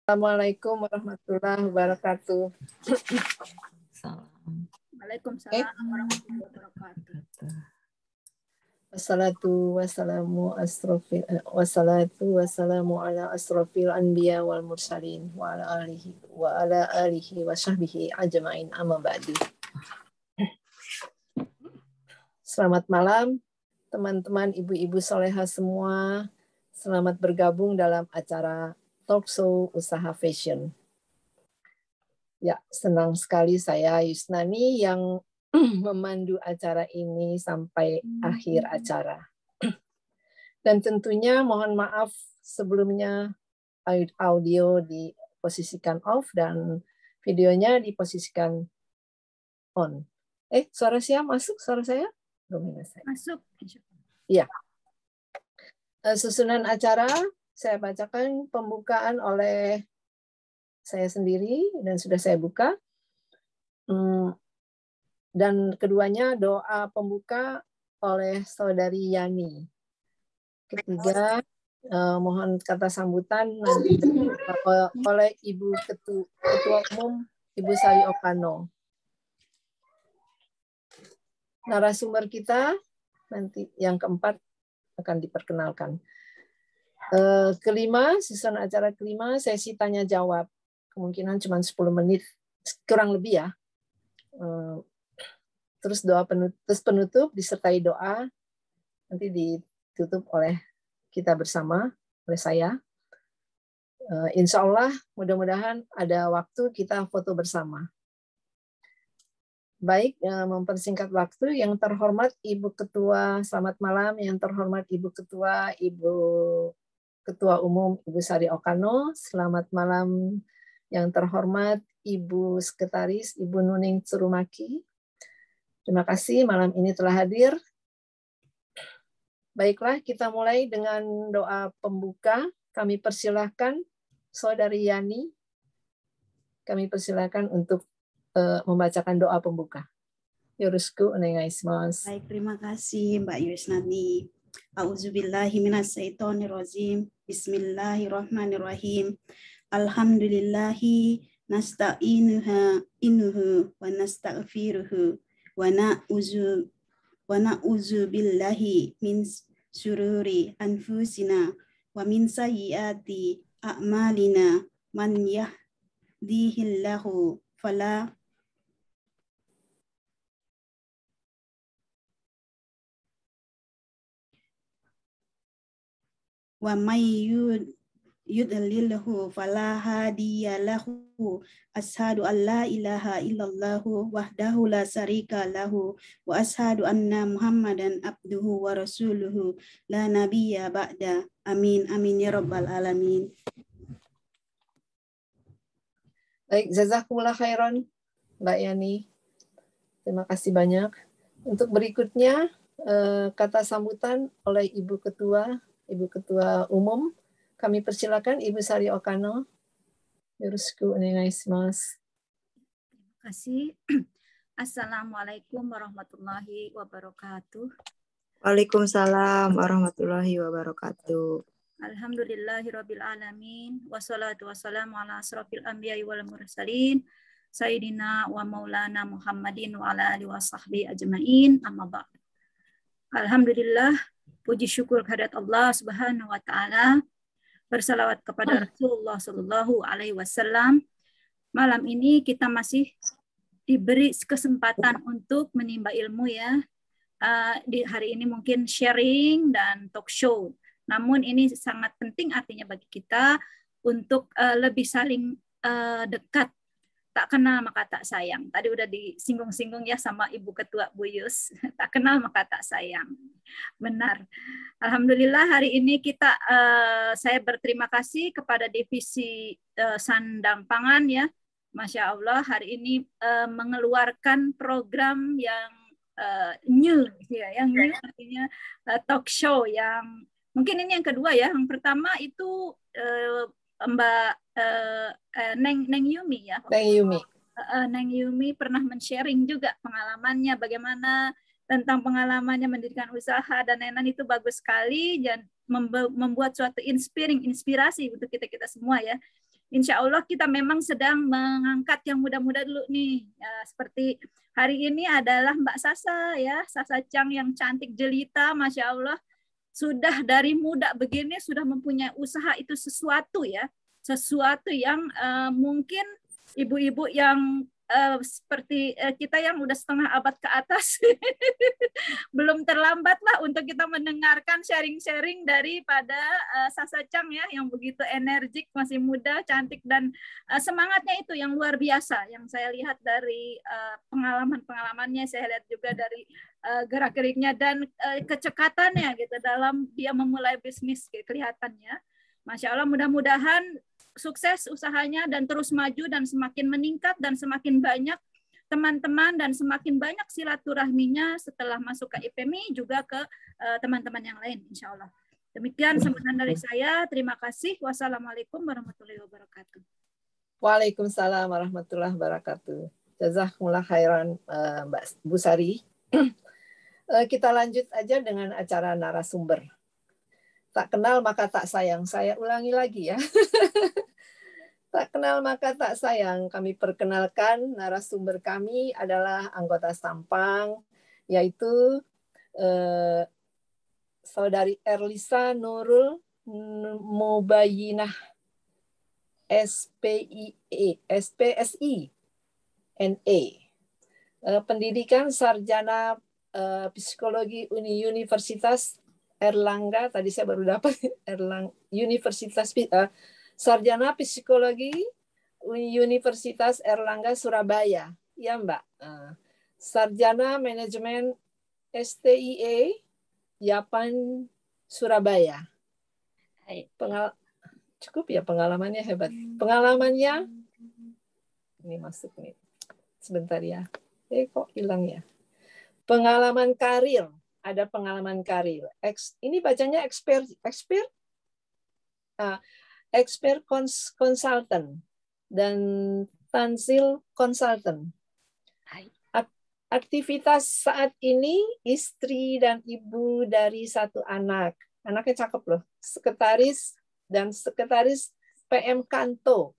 Assalamualaikum warahmatullahi wabarakatuh. Waalaikumsalam warahmatullahi wabarakatuh. Wassalamu ala asrofil anbiya wal mursalin wa ala alihi wa sahbihi ajma'in amma ba'du. Selamat malam teman-teman ibu-ibu soleha semua. Selamat bergabung dalam acara Talk Show Usaha Fashion. Ya, senang sekali saya Yusnani yang memandu acara ini sampai akhir acara. Dan tentunya mohon maaf sebelumnya audio diposisikan off dan videonya diposisikan on. Suara saya masuk? Suara saya? Masuk. Iya. Susunan acara saya bacakan pembukaan oleh saya sendiri dan sudah saya buka. Dan keduanya doa pembuka oleh Saudari Yani. Ketiga, mohon kata sambutan nanti oleh Ibu Ketua Umum Ibu Sari Okano. Narasumber kita nanti yang keempat akan diperkenalkan. Kelima, susunan acara kelima, sesi tanya jawab. Kemungkinan cuma 10 menit, kurang lebih ya. Terus penutup disertai doa, nanti ditutup oleh kita bersama, oleh saya. Insya Allah, mudah-mudahan ada waktu kita foto bersama. Baik, mempersingkat waktu, yang terhormat Ibu Ketua, selamat malam, yang terhormat Ibu Ketua, Ibu Ketua Umum Ibu Sari Okano, selamat malam yang terhormat Ibu Sekretaris Ibu Nuning Tsurumaki. Terima kasih malam ini telah hadir. Baiklah, kita mulai dengan doa pembuka. Kami persilahkan Saudari Yani. Kami persilahkan untuk membacakan doa pembuka. Yoroshiku onegaishimasu. Baik, terima kasih Mbak Yusnani. A'udzubillahi minasyaitonirrajim. Bismillahirrahmanirrahim. Alhamdulillahi nasta'inuhu wa nasta'firuhu wa na'udzu billahi min syururi anfusina wa min sayyiati a'malina man yahdihillahu fala wa may yudlilhu fala hadiyalahu. Ashhadu an la ilaha illallahu wahdahu la syarika lahu wa ashhadu anna Muhammadan abduhu wa rasuluhu la nabiyya ba'da. Amin amin ya rabbal alamin. Baik, jazakumullah khairan Mbak Yani. Terima kasih banyak. Untuk berikutnya kata sambutan oleh Ibu Ketua Umum. Kami persilakan Ibu Sari Okano. Yoroshiku onegaishimasu. Terima kasih. Assalamualaikum warahmatullahi wabarakatuh. Waalaikumsalam warahmatullahi wabarakatuh. Alhamdulillahirabbil alamin wassalatu wassalamu ala asrofil anbiya'i wal mursalin sayyidina wa maulana Muhammadin wa ala alihi washabbihi ajmain amma ba'd. Alhamdulillah, puji syukur kehadirat Allah Subhanahu wa taala, bersalawat kepada Rasulullah sallallahu alaihi wasallam. Malam ini kita masih diberi kesempatan untuk menimba ilmu ya. Di hari ini mungkin sharing dan talk show. Namun ini sangat penting artinya bagi kita untuk lebih saling dekat. Tak kenal maka tak sayang. Tadi udah disinggung-singgung ya sama Ibu Ketua Bu Yus. Tak kenal maka tak sayang. Benar. Alhamdulillah hari ini saya berterima kasih kepada divisi Sandang Pangan ya. Masya Allah hari ini mengeluarkan program yang new ya, yang new artinya talk show yang mungkin ini yang kedua ya. Yang pertama itu Mbak Neng Yumi ya. Neng Yumi pernah men-sharing juga pengalamannya bagaimana tentang pengalamannya mendirikan usaha dan lain-lain, itu bagus sekali dan membuat suatu inspirasi untuk kita semua ya. insya Allah kita memang sedang mengangkat yang muda-muda dulu nih. Ya, seperti hari ini adalah Mbak Sasa ya, Sasa Chang yang cantik jelita, Masya Allah. Sudah dari muda begini sudah mempunyai usaha, itu sesuatu ya. Sesuatu yang mungkin ibu-ibu yang seperti kita yang udah setengah abad ke atas belum terlambat lah untuk kita mendengarkan sharing-sharing daripada Sasa Chang ya, yang begitu energik, masih muda, cantik, dan semangatnya itu yang luar biasa yang saya lihat dari pengalaman-pengalamannya, saya lihat juga dari gerak-geriknya dan kecekatannya gitu dalam dia memulai bisnis kelihatannya. Masya Allah, mudah-mudahan sukses usahanya dan terus maju dan semakin meningkat dan semakin banyak teman-teman dan semakin banyak silaturahminya setelah masuk ke IPMI juga ke teman-teman yang lain, insya Allah. Demikian sambutan dari saya. Terima kasih. Wassalamualaikum warahmatullahi wabarakatuh. Waalaikumsalam warahmatullahi wabarakatuh. Jazakumullah khairan Mbak Busari. Kita lanjut aja dengan acara narasumber. Tak kenal maka tak sayang. Saya ulangi lagi ya. Tak kenal maka tak sayang. Kami perkenalkan narasumber kami adalah anggota Sampang, yaitu Saudari Erlisa Nurul Mubayyinah SPSI NA. Pendidikan Sarjana Psikologi Universitas Erlangga, tadi saya baru dapat Universitas Sarjana Psikologi Universitas Erlangga Surabaya, ya Mbak. Sarjana Manajemen STIE Yapan Surabaya. Cukup ya pengalamannya, hebat. Pengalamannya ini masuk nih. Sebentar ya. Kok hilang ya? Pengalaman karir. Ada pengalaman karir. Ini bacanya expert consultant dan tansil consultant. Aktivitas saat ini istri dan ibu dari satu anak. Anaknya cakep loh. Sekretaris PM Kanto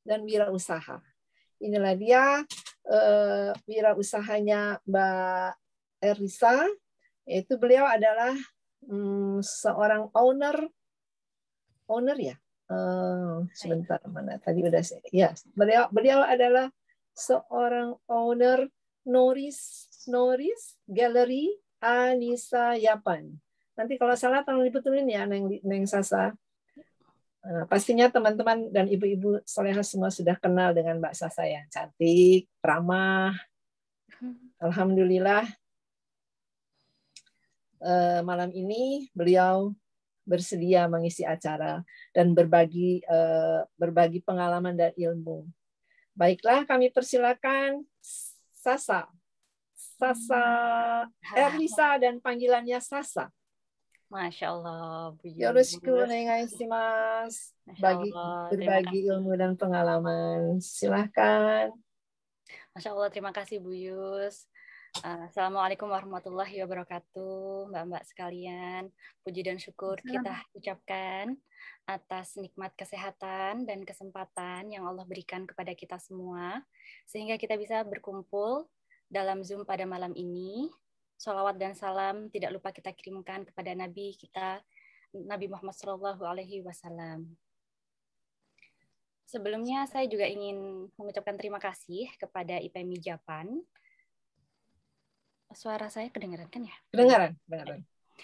dan wirausaha. Inilah dia wirausahanya Mbak Erlisa, yaitu beliau adalah seorang owner ya. Sebentar, mana tadi udah saya. Ya, beliau adalah seorang owner Noris Gallery Anissa Yapan. Nanti kalau salah tolong dibetulin ya, Neng Sasa. Pastinya teman-teman dan ibu-ibu solehah semua sudah kenal dengan Mbak Sasa yang cantik, ramah. Alhamdulillah malam ini beliau bersedia mengisi acara dan berbagi pengalaman dan ilmu. Baiklah, kami persilakan Sasa Erlisa dan panggilannya Sasa. Masya Allah, Bu Yus. Yoroshiku onegaishimasu. Berbagi ilmu dan pengalaman. Silahkan. Masya Allah, terima kasih Bu Yus. Assalamualaikum warahmatullahi wabarakatuh, Mbak-mbak sekalian. Puji dan syukur kita ucapkan atas nikmat kesehatan dan kesempatan yang Allah berikan kepada kita semua, sehingga kita bisa berkumpul dalam Zoom pada malam ini. Sholawat dan salam tidak lupa kita kirimkan kepada Nabi kita, Nabi Muhammad SAW. Sebelumnya saya juga ingin mengucapkan terima kasih kepada IPMI Japan. Suara saya kedengaran kan ya? Kedengaran.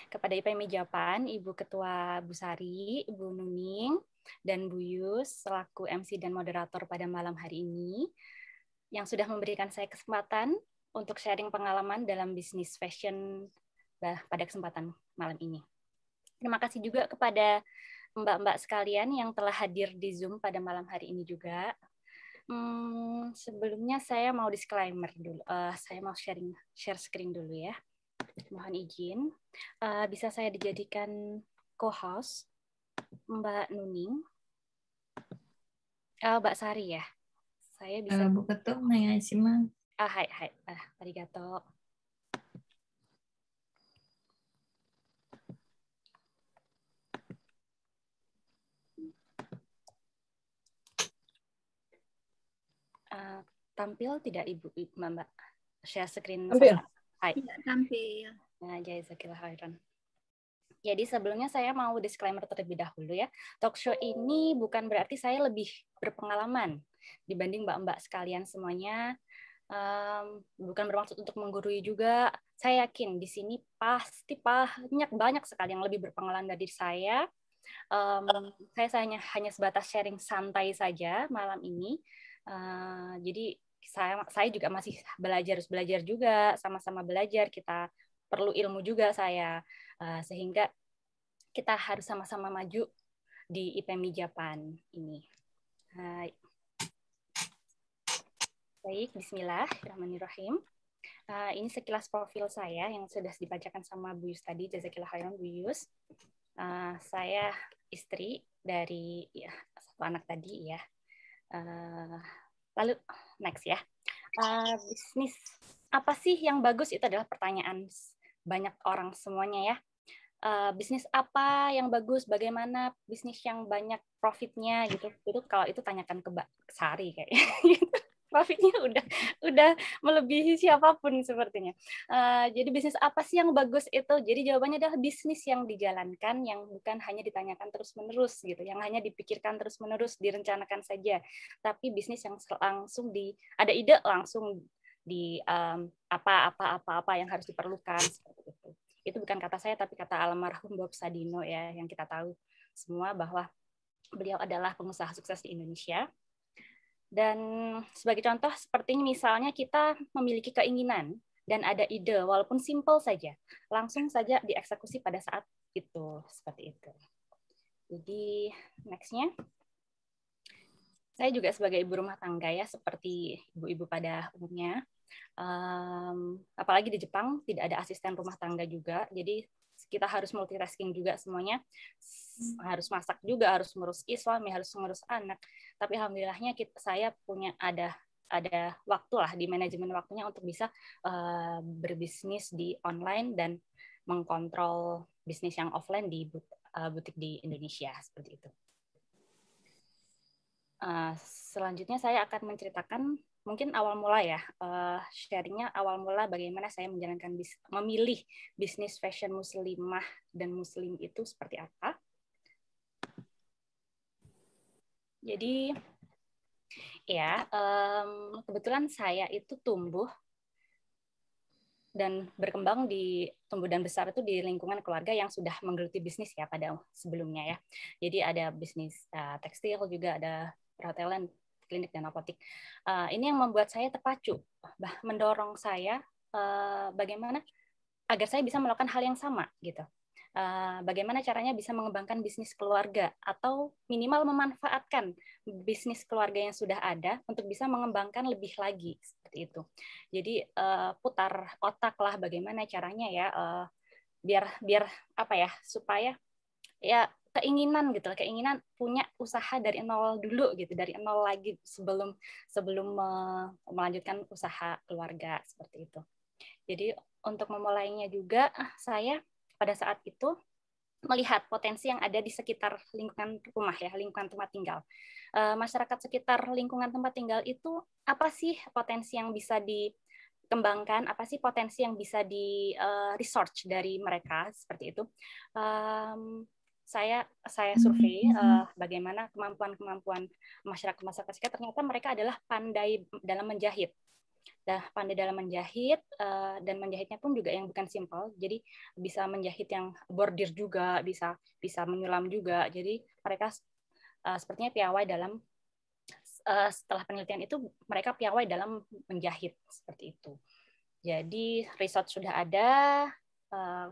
Kepada IPMI Japan, Ibu Ketua Busari, Ibu Nuning, dan Bu Yus selaku MC dan moderator pada malam hari ini, yang sudah memberikan saya kesempatan untuk sharing pengalaman dalam bisnis fashion pada kesempatan malam ini. Terima kasih juga kepada mbak-mbak sekalian yang telah hadir di Zoom pada malam hari ini juga. Sebelumnya saya mau disclaimer dulu. Saya mau share screen dulu ya. Mohon izin. Bisa saya dijadikan co-host Mbak Nuning. Mbak Sari ya. Saya bisa. Bu Ketum, onegaishimasu. Hai. Arigato. Tampil tidak Ibu Mbak? Share screen Tampil. saya. Hai. Tidak tampil. Nah, jazakillah khairan. Jadi sebelumnya saya mau disclaimer terlebih dahulu ya. Talk show ini bukan berarti saya lebih berpengalaman dibanding mbak-mbak sekalian semuanya. Bukan bermaksud untuk menggurui juga. Saya yakin di sini pasti banyak sekali yang lebih berpengalaman dari saya. Saya hanya sebatas sharing santai saja malam ini. Jadi saya juga masih harus belajar juga, sama-sama belajar. Kita perlu ilmu juga sehingga kita harus sama-sama maju di IPMI Japan ini. Baik, bismillahirrahmanirrahim. Ini sekilas profil saya yang sudah dibacakan sama Bu Yus tadi, jazakillah khairan Bu Yus. Saya istri dari satu anak tadi ya. Lalu next ya. Bisnis apa sih yang bagus, itu adalah pertanyaan banyak orang semuanya ya. Bisnis apa yang bagus, bagaimana bisnis yang banyak profitnya gitu. Itu kalau itu tanyakan ke Mbak Sari kayaknya. Profitnya udah melebihi siapapun sepertinya. Jadi bisnis apa sih yang bagus itu? Jadi jawabannya adalah bisnis yang dijalankan, yang bukan hanya ditanyakan terus-menerus gitu, yang hanya dipikirkan terus-menerus, direncanakan saja. Tapi bisnis yang langsung ada ide langsung di apa yang harus diperlukan seperti itu. Itu bukan kata saya, tapi kata almarhum Bob Sadino ya, yang kita tahu semua bahwa beliau adalah pengusaha sukses di Indonesia. Dan sebagai contoh, seperti misalnya kita memiliki keinginan dan ada ide, walaupun simpel saja, langsung saja dieksekusi pada saat itu, seperti itu. Jadi next-nya, saya juga sebagai ibu rumah tangga ya, seperti ibu-ibu pada umumnya. Apalagi di Jepang tidak ada asisten rumah tangga juga, jadi kita harus multitasking juga semuanya, harus masak juga, harus ngurus suami, harus ngurus anak. Tapi alhamdulillahnya saya punya ada waktu lah di manajemen waktunya untuk bisa berbisnis di online dan mengkontrol bisnis yang offline di butik di Indonesia seperti itu. Selanjutnya saya akan menceritakan mungkin awal mula ya, sharingnya awal mula bagaimana saya memilih bisnis fashion muslimah dan muslim itu seperti apa. Jadi ya, kebetulan saya itu tumbuh dan berkembang tumbuh dan besar itu di lingkungan keluarga yang sudah menggeluti bisnis ya pada sebelumnya ya. Jadi ada bisnis tekstil, juga ada perhotelan, klinik dan apotik. Ini yang membuat saya terpacu, mendorong saya bagaimana agar saya bisa melakukan hal yang sama gitu. Bagaimana caranya bisa mengembangkan bisnis keluarga atau minimal memanfaatkan bisnis keluarga yang sudah ada untuk bisa mengembangkan lebih lagi seperti itu. Jadi putar otak lah bagaimana caranya ya biar apa ya, supaya ya keinginan punya usaha dari nol dulu gitu, dari nol lagi sebelum melanjutkan usaha keluarga seperti itu. Jadi untuk memulainya juga saya pada saat itu melihat potensi yang ada di sekitar lingkungan rumah ya, lingkungan tempat tinggal. Masyarakat sekitar lingkungan tempat tinggal itu apa sih potensi yang bisa dikembangkan, apa sih potensi yang bisa di research dari mereka seperti itu. Saya survei bagaimana kemampuan masyarakat sekitar, ternyata mereka adalah pandai dalam menjahit. Pandai dalam menjahit, dan menjahitnya pun juga yang bukan simpel, jadi bisa menjahit yang bordir juga, bisa menyulam juga. Jadi mereka sepertinya piawai dalam setelah penelitian itu mereka piawai dalam menjahit seperti itu. Jadi riset sudah ada,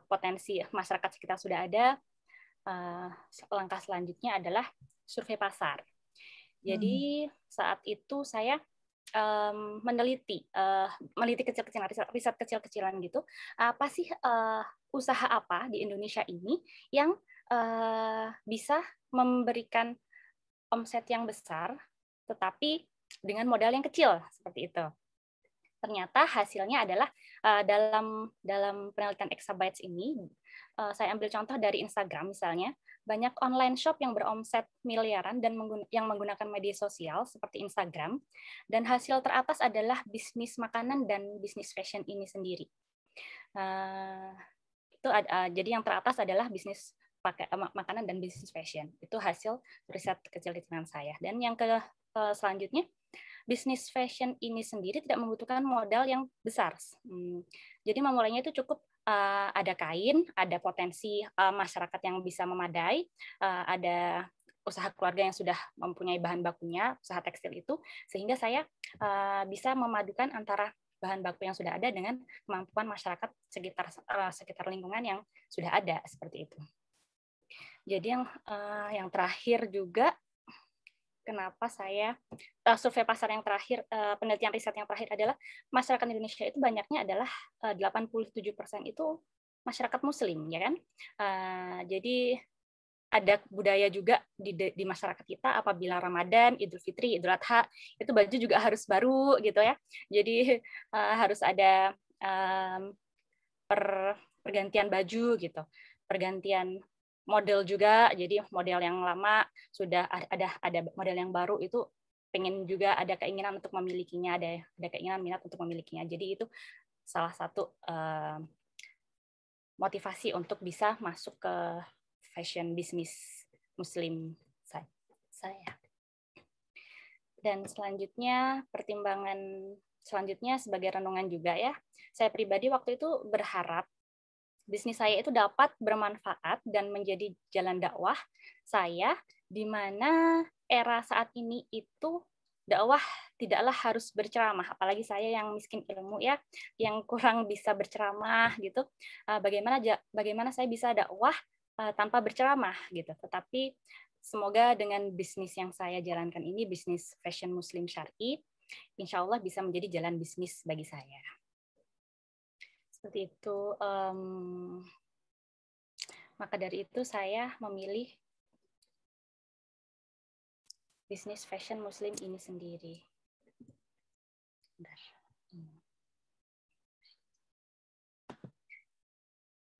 potensi masyarakat sekitar sudah ada. Langkah selanjutnya adalah survei pasar. Jadi saat itu saya meneliti kecil-kecilan, riset kecil-kecilan gitu, apa sih usaha apa di Indonesia ini yang bisa memberikan omset yang besar tetapi dengan modal yang kecil seperti itu. ternyata hasilnya adalah dalam penelitian Exabytes ini, saya ambil contoh dari Instagram misalnya, banyak online shop yang beromset miliaran dan yang menggunakan media sosial seperti Instagram, dan hasil teratas adalah bisnis makanan dan bisnis fashion ini sendiri. Jadi yang teratas adalah bisnis makanan dan bisnis fashion. Itu hasil riset kecil-kecilan saya. Dan yang selanjutnya, bisnis fashion ini sendiri tidak membutuhkan modal yang besar. Jadi memulainya itu cukup ada kain, ada potensi masyarakat yang bisa memadai, ada usaha keluarga yang sudah mempunyai bahan bakunya, usaha tekstil itu, sehingga saya bisa memadukan antara bahan baku yang sudah ada dengan kemampuan masyarakat sekitar lingkungan yang sudah ada, seperti itu. Jadi yang terakhir juga, kenapa saya survei pasar yang terakhir, penelitian riset yang terakhir adalah masyarakat Indonesia itu banyaknya adalah 87% itu masyarakat Muslim, ya kan? Jadi ada budaya juga di masyarakat kita, apabila Ramadan, Idul Fitri, Idul Adha, itu baju juga harus baru gitu ya. Jadi harus ada pergantian baju gitu, pergantian model juga. Jadi model yang lama sudah ada model yang baru, itu pengen juga ada keinginan untuk memilikinya, ada keinginan minat untuk memilikinya. Jadi itu salah satu motivasi untuk bisa masuk ke fashion bisnis Muslim saya. Dan selanjutnya, pertimbangan selanjutnya sebagai renungan juga ya. Saya pribadi waktu itu berharap bisnis saya itu dapat bermanfaat dan menjadi jalan dakwah saya, di mana era saat ini itu dakwah tidaklah harus berceramah, apalagi saya yang miskin ilmu ya, yang kurang bisa berceramah gitu. Bagaimana saya bisa dakwah tanpa berceramah gitu. Tetapi semoga dengan bisnis yang saya jalankan ini, bisnis fashion Muslim syar'i, insya Allah bisa menjadi jalan bisnis bagi saya. Seperti itu. Maka dari itu saya memilih bisnis fashion Muslim ini sendiri.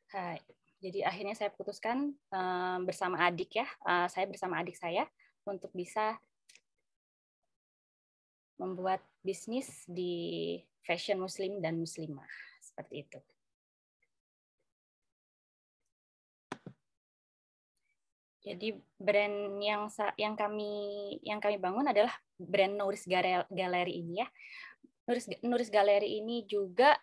Hai. Jadi akhirnya saya putuskan bersama adik ya, saya bersama adik saya untuk bisa membuat bisnis di fashion Muslim dan Muslimah, seperti itu. Jadi brand yang kami bangun adalah brand Nuris Gallery ini ya. Nuris Gallery ini juga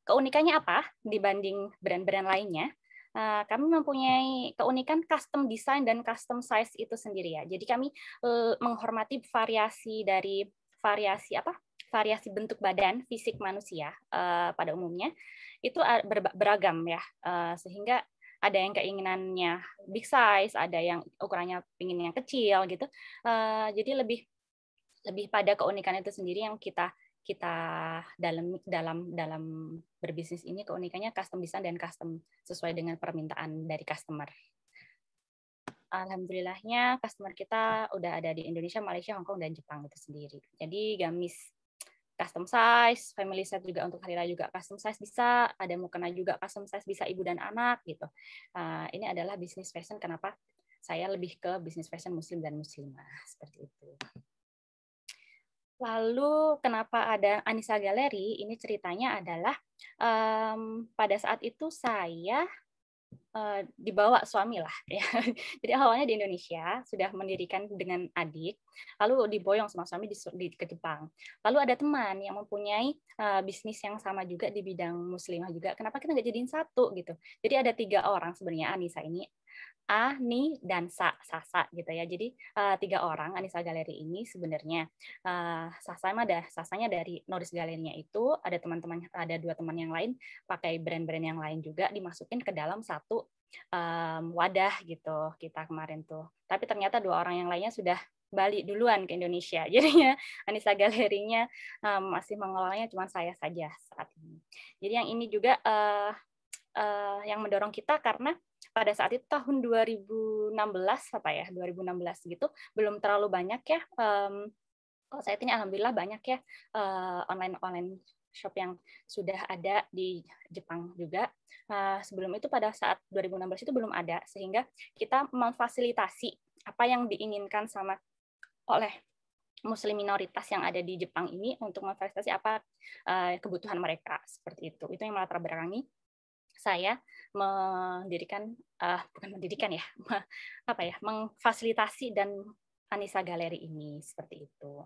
keunikannya apa dibanding brand-brand lainnya? Kami mempunyai keunikan custom design dan custom size itu sendiri ya. Jadi kami menghormati variasi bentuk badan fisik manusia pada umumnya itu beragam ya, sehingga ada yang keinginannya big size, ada yang ukurannya ingin yang kecil gitu. Jadi lebih pada keunikan itu sendiri yang kita dalam berbisnis ini. Keunikannya custom design dan custom sesuai dengan permintaan dari customer. Alhamdulillahnya customer kita udah ada di Indonesia, Malaysia, Hong Kong, dan Jepang itu sendiri. Jadi gamis custom size, family set juga untuk hari raya juga custom size bisa, ada mukena juga custom size bisa ibu dan anak gitu. Ini adalah bisnis fashion, kenapa saya lebih ke bisnis fashion Muslim dan Muslimah, seperti itu. Lalu kenapa ada Anissa Gallery? Ini ceritanya adalah pada saat itu saya dibawa suami lah ya. Jadi awalnya di Indonesia sudah mendirikan dengan adik, lalu diboyong sama suami ke Jepang. Lalu ada teman yang mempunyai bisnis yang sama juga di bidang muslimah juga. Kenapa kita nggak jadiin satu gitu? Jadi ada 3 orang sebenarnya Anissa ini, Ani dan Sasa gitu ya. Jadi 3 orang Anissa Gallery ini sebenarnya. Sasanya dari Nuris Gallery-nya itu ada 2 teman yang lain pakai brand-brand yang lain juga dimasukin ke dalam satu wadah gitu kita kemarin tuh. Tapi ternyata 2 orang yang lainnya sudah balik duluan ke Indonesia. Jadinya Anissa Gallery-nya masih mengelolanya cuma saya saja saat ini. Jadi yang ini juga yang mendorong kita karena pada saat itu tahun 2016 gitu belum terlalu banyak ya Kalau saat ini alhamdulillah banyak ya online shop yang sudah ada di Jepang juga. Sebelum itu pada saat 2016 itu belum ada, sehingga kita memfasilitasi apa yang diinginkan oleh Muslim minoritas yang ada di Jepang ini untuk memfasilitasi apa kebutuhan mereka seperti itu. Itu yang melatar belakangi saya memfasilitasi dan Anissa Galeri ini seperti itu.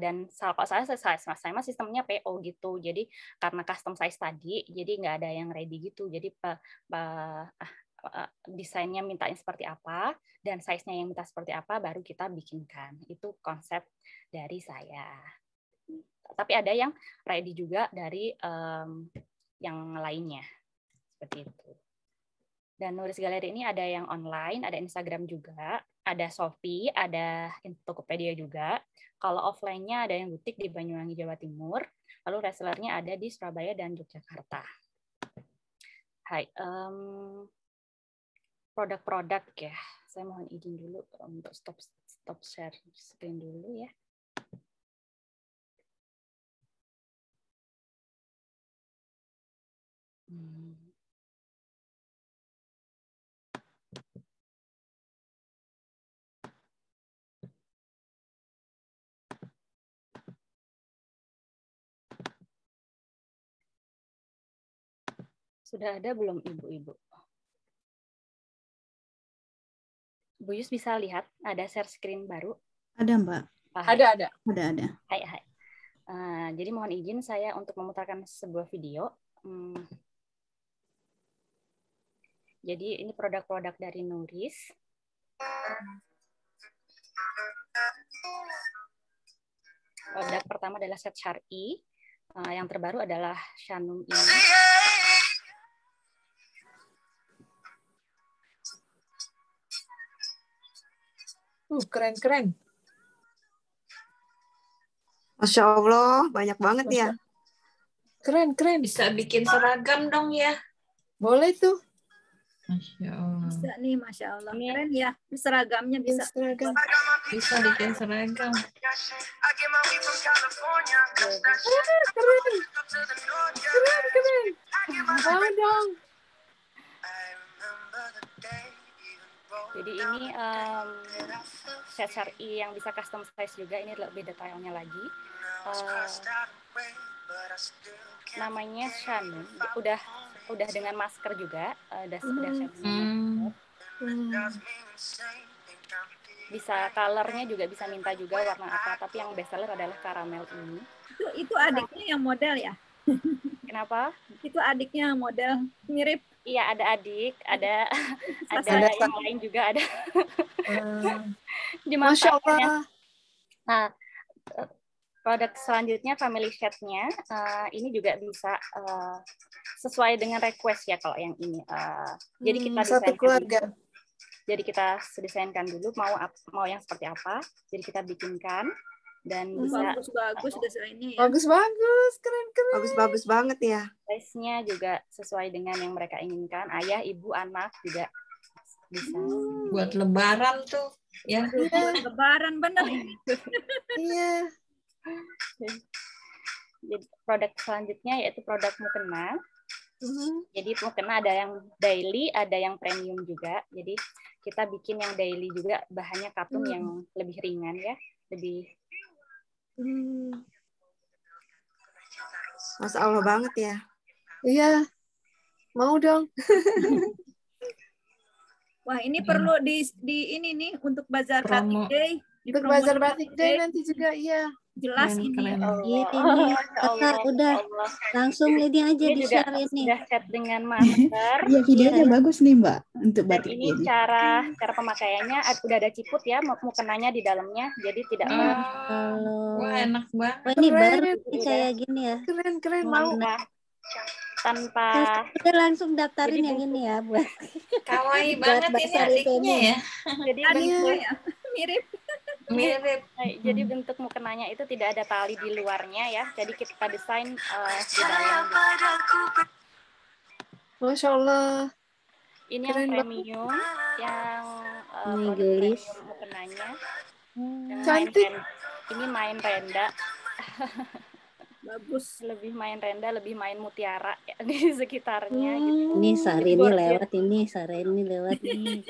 Dan kalau saya mah sistemnya PO gitu. Jadi karena custom size tadi, jadi nggak ada yang ready gitu. Jadi desainnya mintain seperti apa dan size-nya yang minta seperti apa baru kita bikinkan. Itu konsep dari saya. Tapi ada yang ready juga dari yang lainnya. Seperti itu. Dan Nuris Galeri ini ada yang online, ada Instagram juga, ada Shopee, ada Tokopedia juga. Kalau offline-nya ada yang butik di Banyuwangi, Jawa Timur. Lalu resellernya ada di Surabaya dan Yogyakarta. Hai, produk-produk ya. Saya mohon izin dulu untuk stop share screen dulu ya. Sudah ada belum ibu-ibu? Bu Yus bisa lihat ada share screen baru? Ada, Mbak. Ada. Hai. Jadi mohon izin saya untuk memutarkan sebuah video. Jadi ini produk-produk dari Nuris. Produk pertama adalah set syar'i. Yang terbaru adalah Shanum ini. Keren. Masya Allah, banyak banget ya. Keren. Bisa bikin seragam dong ya. Boleh tuh. Masya Allah. Bisa nih, Masya Allah. Keren ya, seragamnya bisa. Seragam. Bisa bikin seragam. Keren. Mau dong. Jadi ini set syar'i yang bisa custom size juga. Ini lebih detailnya lagi. Namanya Shanum. Udah dengan masker juga. Udah Shanum. Bisa colornya juga bisa minta juga warna apa. Tapi yang best seller adalah karamel ini. Itu adiknya yang model ya? Kenapa? Itu adiknya model mirip. Iya, ada adik, ada yang lain juga ada. Masya Allah. Nah, produk selanjutnya family set-nya ini juga bisa sesuai dengan request ya kalau yang ini. Jadi kita satu keluarga. Jadi kita desainkan dulu mau yang seperti apa. Jadi kita bikinkan dan bisa bagus desainnya ya. Bagus, keren. Bagus banget ya. Size-nya juga sesuai dengan yang mereka inginkan. Ayah, ibu, anak juga bisa. Buat lebaran tuh. Ya. Buat lebaran bener. Iya. Jadi produk selanjutnya yaitu produk mukena. Jadi mukena ada yang daily, ada yang premium juga. Jadi kita bikin yang daily juga bahannya katun yang lebih ringan ya, lebih. Masya Allah banget ya. Iya. Mau dong. Wah, ini perlu di ini nih untuk Bazar Batik Day. Untuk Bazar Batik Day nanti juga iya. Jelas ini. Ini udah langsung ini aja di share ini. Sudah set dengan masker. Iya, videonya bagus nih, Mbak, untuk batik ini. Cara pemakaiannya udah ada ciput ya, mukenanya di dalamnya, jadi tidak Wah, enak banget. Wah, ini baru kayak gini ya. Keren mau. Tanpa udah langsung daftarin yang ini ya buat kawaii banget ini adiknya ya. Jadi adiknya mirip. Jadi bentuk mukenanya itu tidak ada tali di luarnya ya. Jadi kita desain di dalam. Masya Allah. Ini yang premium, yang gelis mukenanya. Cantik. ini main renda. Bagus. Lebih main renda, lebih main mutiara ya, di sekitarnya gitu. Ini Sarini lewat ini, Sarini lewat nih.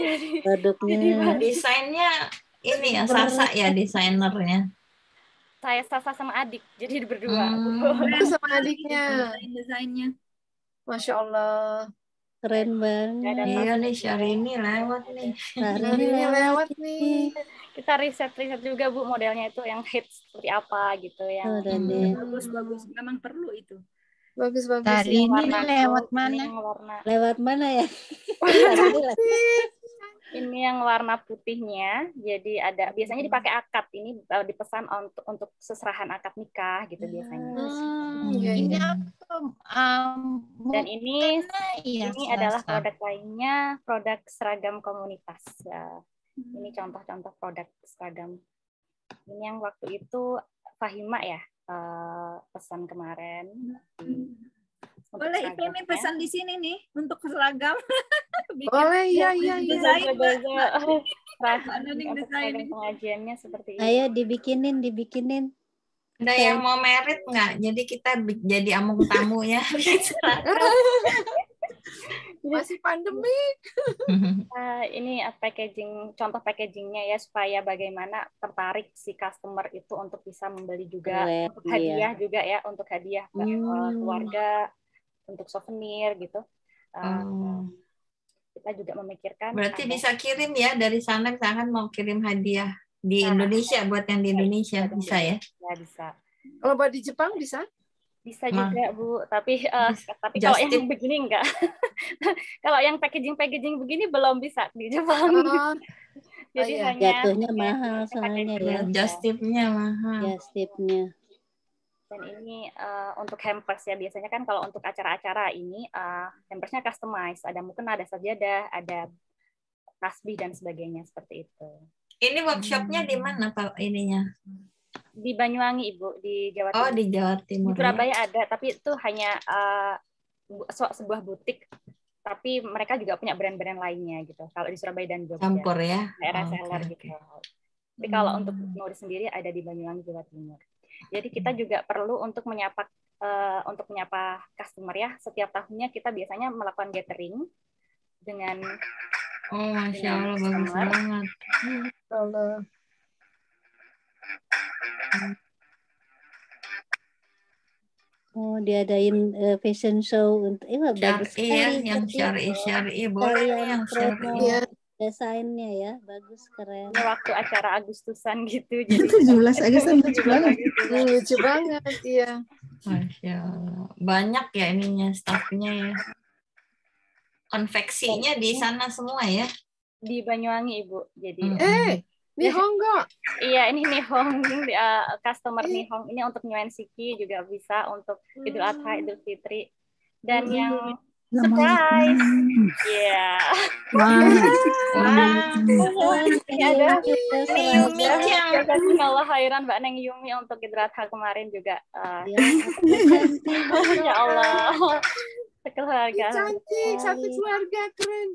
Produknya. Desainnya ini ya, Sasa ya desainernya. Saya Sasa sama adik, jadi berdua. Itu sama adiknya. Desainnya. Masya Allah. Keren banget. Iya nih, Syahrini lewat nih. Sarini lewat nih. Kita riset juga Bu, modelnya itu yang hits seperti apa gitu yang bagus. Memang perlu itu. Bagus. Hari ini lewat mana? Lewat mana ya? Ini yang warna putihnya, jadi ada biasanya dipakai akad, ini dipesan untuk seserahan akad nikah gitu biasanya. Ini Dan ini ya, adalah produk lainnya, produk seragam komunitas. Ya. Ini contoh-contoh produk seragam. Ini yang waktu itu Fahima ya pesan kemarin. Boleh Ifemi pesan di sini nih untuk seragam. Boleh, iya. Desain, untuk seragam pengajiannya seperti ini. Ayo dibikinin. Ada yang mau merit nggak? Jadi kita jadi among tamu ya. Masih pandemi. Ini contoh packagingnya ya, supaya bagaimana tertarik si customer itu untuk bisa membeli juga. Untuk hadiah juga ya, untuk hadiah keluarga, untuk souvenir gitu. Kita juga memikirkan. Berarti bisa kirim ya dari sana, misalkan mau kirim hadiah di Indonesia, buat yang di Indonesia bisa ya? Ya bisa. Kalau buat di Jepang bisa? Bisa juga Bu, tapi kalau yang begini enggak. Kalau yang packaging begini belum bisa di Jepang. Jadi hanya jatuhnya mahal soalnya ya. Just tip-nya mahal. Just tip-nya. Dan ini untuk hampers ya, biasanya kan kalau untuk acara-acara ini hampersnya customize, ada mukena, ada sajadah, ada tasbih dan sebagainya seperti itu. Ini workshopnya di mana Pak ininya? Di Banyuwangi Ibu, di Jawa Timur. Oh di Jawa Timur. Di Surabaya ada, tapi itu hanya sebuah butik, tapi mereka juga punya brand-brand lainnya gitu. Kalau di Surabaya dan Jogja. Campur ya. Daerah seller gitu. Tapi kalau untuk Nuri sendiri ada di Banyuwangi Jawa Timur. Jadi kita juga perlu untuk menyapa customer ya. Setiap tahunnya kita biasanya melakukan gathering dengan Masya Allah, bagus banget. Allah. Diadain fashion show untuk bagus sekali. Yang syari boleh yang syari. Desainnya ya bagus, keren. Ini waktu acara Agustusan gitu. Jadi 17 Agustus lucu banget. Lucu banget, iya. Masya Allah. Banyak ya ininya, staffnya ya. Konveksinya di sana semua ya? Di Banyuwangi Ibu. Jadi. Nihongo. Iya, ini Nihong, customer Nihong. Ini untuk Nyuan Siki juga bisa, untuk Idul Adha, Idul Fitri. Dan yang surprise. Iya. Ada Yumi yang Allah khairan Mbak Neng Yumi untuk Idul Adha kemarin juga. Ya Allah. Sekeluarga. Cantik, satu keluarga, keren.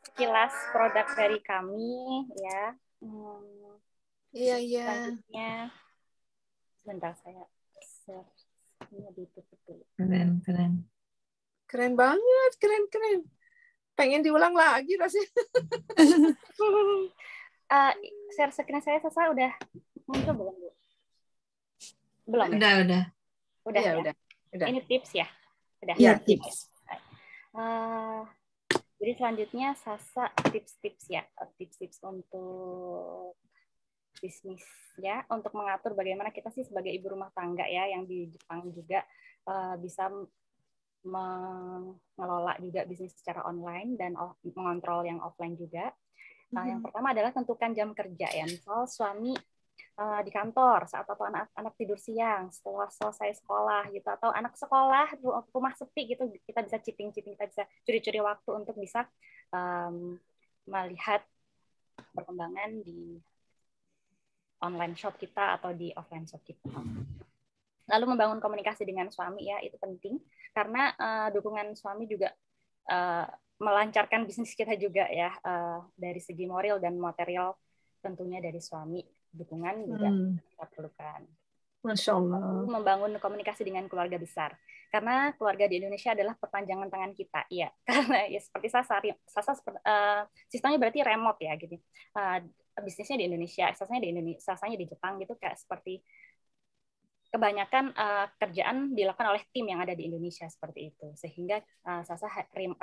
Sekilas produk dari kami ya. Iya. Selanjutnya, sebentar saya ini ditutup dulu. Keren. Keren banget, keren. Pengen diulang lagi rasanya. Share screen saya Sasa udah muncul belum Bu? Belum. Udah. Udah. Ini tips ya. Udah. Iya, tips. Jadi selanjutnya Sasa tips-tips ya, tips-tips untuk bisnis ya, untuk mengatur bagaimana kita sih sebagai ibu rumah tangga ya, yang di Jepang juga bisa mengelola juga bisnis secara online dan mengontrol yang offline juga. Nah, yang pertama adalah tentukan jam kerja ya. Misal suami di kantor saat atau anak tidur siang setelah selesai sekolah gitu, atau anak sekolah rumah sepi gitu, kita bisa chipping, kita bisa curi-curi waktu untuk bisa melihat perkembangan di online shop kita atau di offline shop kita. Lalu membangun komunikasi dengan suami ya, itu penting karena dukungan suami juga melancarkan bisnis kita juga ya, dari segi moral dan material tentunya dari suami, dukungan juga kita perlukan. Masya Allah. Membangun komunikasi dengan keluarga besar, karena keluarga di Indonesia adalah perpanjangan tangan kita, ya. Karena ya seperti Sasa sistemnya berarti remote ya, gitu. Bisnisnya di Indonesia, Sasanya di Jepang gitu, kayak seperti kebanyakan kerjaan dilakukan oleh tim yang ada di Indonesia seperti itu, sehingga Sasa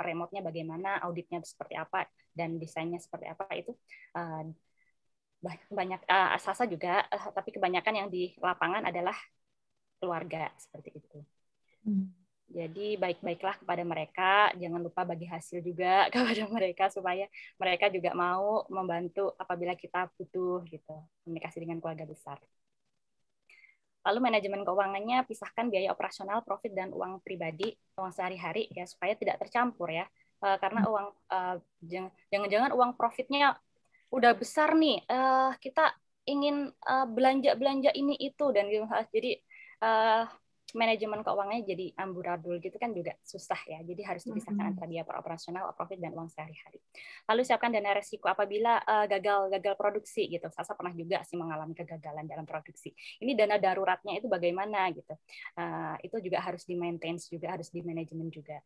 remote-nya bagaimana, auditnya seperti apa, dan desainnya seperti apa itu banyak Sasa juga, tapi kebanyakan yang di lapangan adalah keluarga seperti itu. Jadi baik-baiklah kepada mereka, jangan lupa bagi hasil juga kepada mereka supaya mereka juga mau membantu apabila kita butuh gitu, komunikasi dengan keluarga besar. Lalu manajemen keuangannya pisahkan biaya operasional, profit dan uang pribadi, uang sehari-hari ya, supaya tidak tercampur ya. Karena uang jangan-jangan uang profitnya udah besar nih, kita ingin belanja ini itu dan gitu. Jadi manajemen keuangannya jadi amburadul gitu kan juga susah ya. Jadi harus dipisahkan antara biaya operasional, profit dan uang sehari-hari. Lalu siapkan dana resiko apabila gagal produksi gitu. Sasa pernah juga sih mengalami kegagalan dalam produksi. Ini dana daruratnya itu bagaimana gitu. Itu juga harus di-maintain juga, harus di-manajemen juga.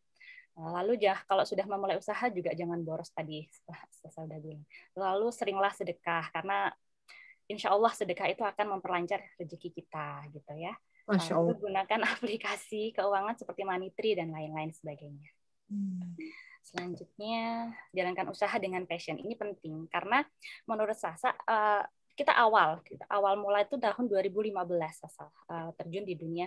Lalu kalau sudah memulai usaha juga jangan boros tadi, saya sudah bilang. Lalu seringlah sedekah, karena insya Allah sedekah itu akan memperlancar rezeki kita gitu ya. Lalu gunakan aplikasi keuangan seperti Money3 dan lain-lain sebagainya. Selanjutnya jalankan usaha dengan passion. Ini penting karena menurut Sasa kita awal mulai itu tahun 2015 Sasa terjun di dunia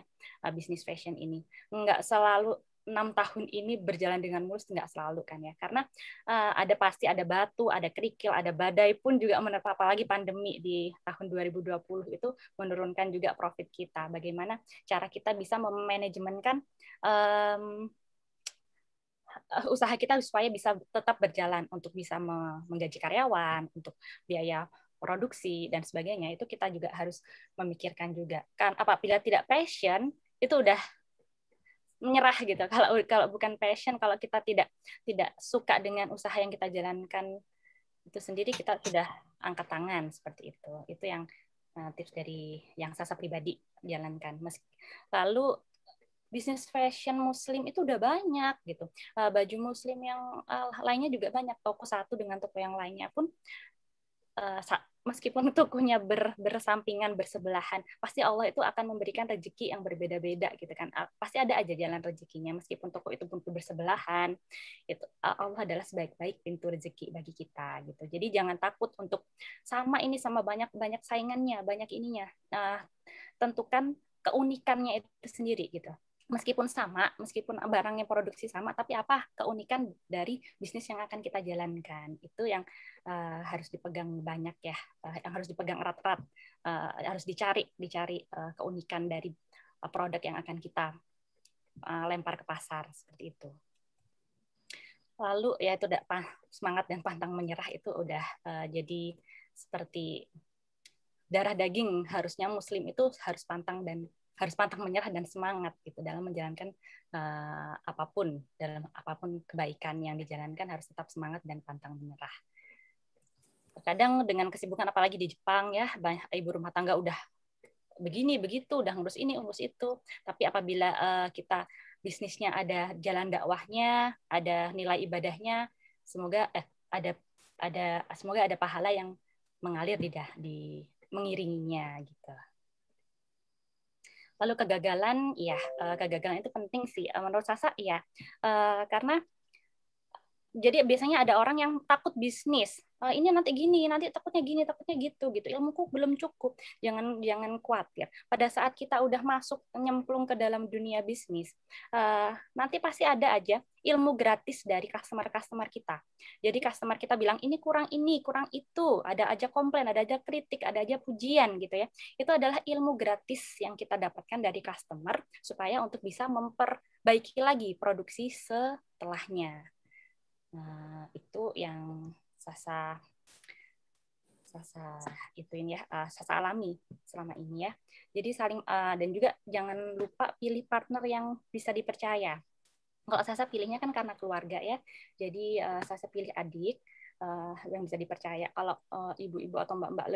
bisnis fashion ini. Nggak selalu 6 tahun ini berjalan dengan mulus, nggak selalu kan ya, karena pasti ada batu, ada kerikil, ada badai pun juga menerpa, apalagi pandemi di tahun 2020 itu menurunkan juga profit kita. Bagaimana cara kita bisa memanajemenkan usaha kita supaya bisa tetap berjalan, untuk bisa menggaji karyawan, untuk biaya produksi dan sebagainya, itu kita juga harus memikirkan juga kan. Apabila tidak passion itu udah menyerah gitu. Kalau bukan passion, kalau kita tidak suka dengan usaha yang kita jalankan itu sendiri, kita sudah angkat tangan seperti itu. Itu yang tips dari yang Sasa pribadi jalankan. Lalu bisnis fashion muslim itu udah banyak gitu. Baju muslim yang lainnya juga banyak. Toko satu dengan toko yang lainnya pun meskipun tokonya bersampingan, bersebelahan, pasti Allah itu akan memberikan rezeki yang berbeda-beda gitu kan. Pasti ada aja jalan rezekinya, meskipun toko itu pun bersebelahan. Itu Allah adalah sebaik-baik pintu rezeki bagi kita gitu. Jadi jangan takut untuk sama banyak saingannya, banyak ininya. Tentukan keunikannya itu sendiri gitu. Meskipun barangnya produksi sama, tapi apa keunikan dari bisnis yang akan kita jalankan, itu yang harus dipegang banyak ya, yang harus dipegang erat-erat, harus dicari keunikan dari produk yang akan kita lempar ke pasar seperti itu. Lalu ya itu semangat dan pantang menyerah itu udah jadi seperti darah daging. Harusnya muslim itu harus pantang menyerah dan semangat gitu dalam menjalankan apapun kebaikan yang dijalankan, harus tetap semangat dan pantang menyerah. Kadang dengan kesibukan apalagi di Jepang ya, banyak ibu rumah tangga udah begini begitu, udah ngurus ini ngurus itu, tapi apabila kita bisnisnya ada jalan dakwahnya, ada nilai ibadahnya, semoga ada pahala yang mengalir mengiringinya gitu. Lalu kegagalan itu penting sih menurut Sasa ya, karena jadi biasanya ada orang yang takut bisnis, ini nanti gini, nanti takutnya gini, takutnya gitu. Ilmuku belum cukup. Jangan khawatir. Pada saat kita udah masuk nyemplung ke dalam dunia bisnis, nanti pasti ada aja ilmu gratis dari customer kita. Jadi customer kita bilang ini, kurang itu, ada aja komplain, ada aja kritik, ada aja pujian gitu ya. Itu adalah ilmu gratis yang kita dapatkan dari customer supaya untuk bisa memperbaiki lagi produksi setelahnya. Nah, itu yang Sasa alami selama ini ya. Jadi saling dan juga jangan lupa pilih partner yang bisa dipercaya. Kalau Sasa pilihnya kan karena keluarga ya. Jadi Sasa pilih adik yang bisa dipercaya. Kalau ibu-ibu atau mbak-mbak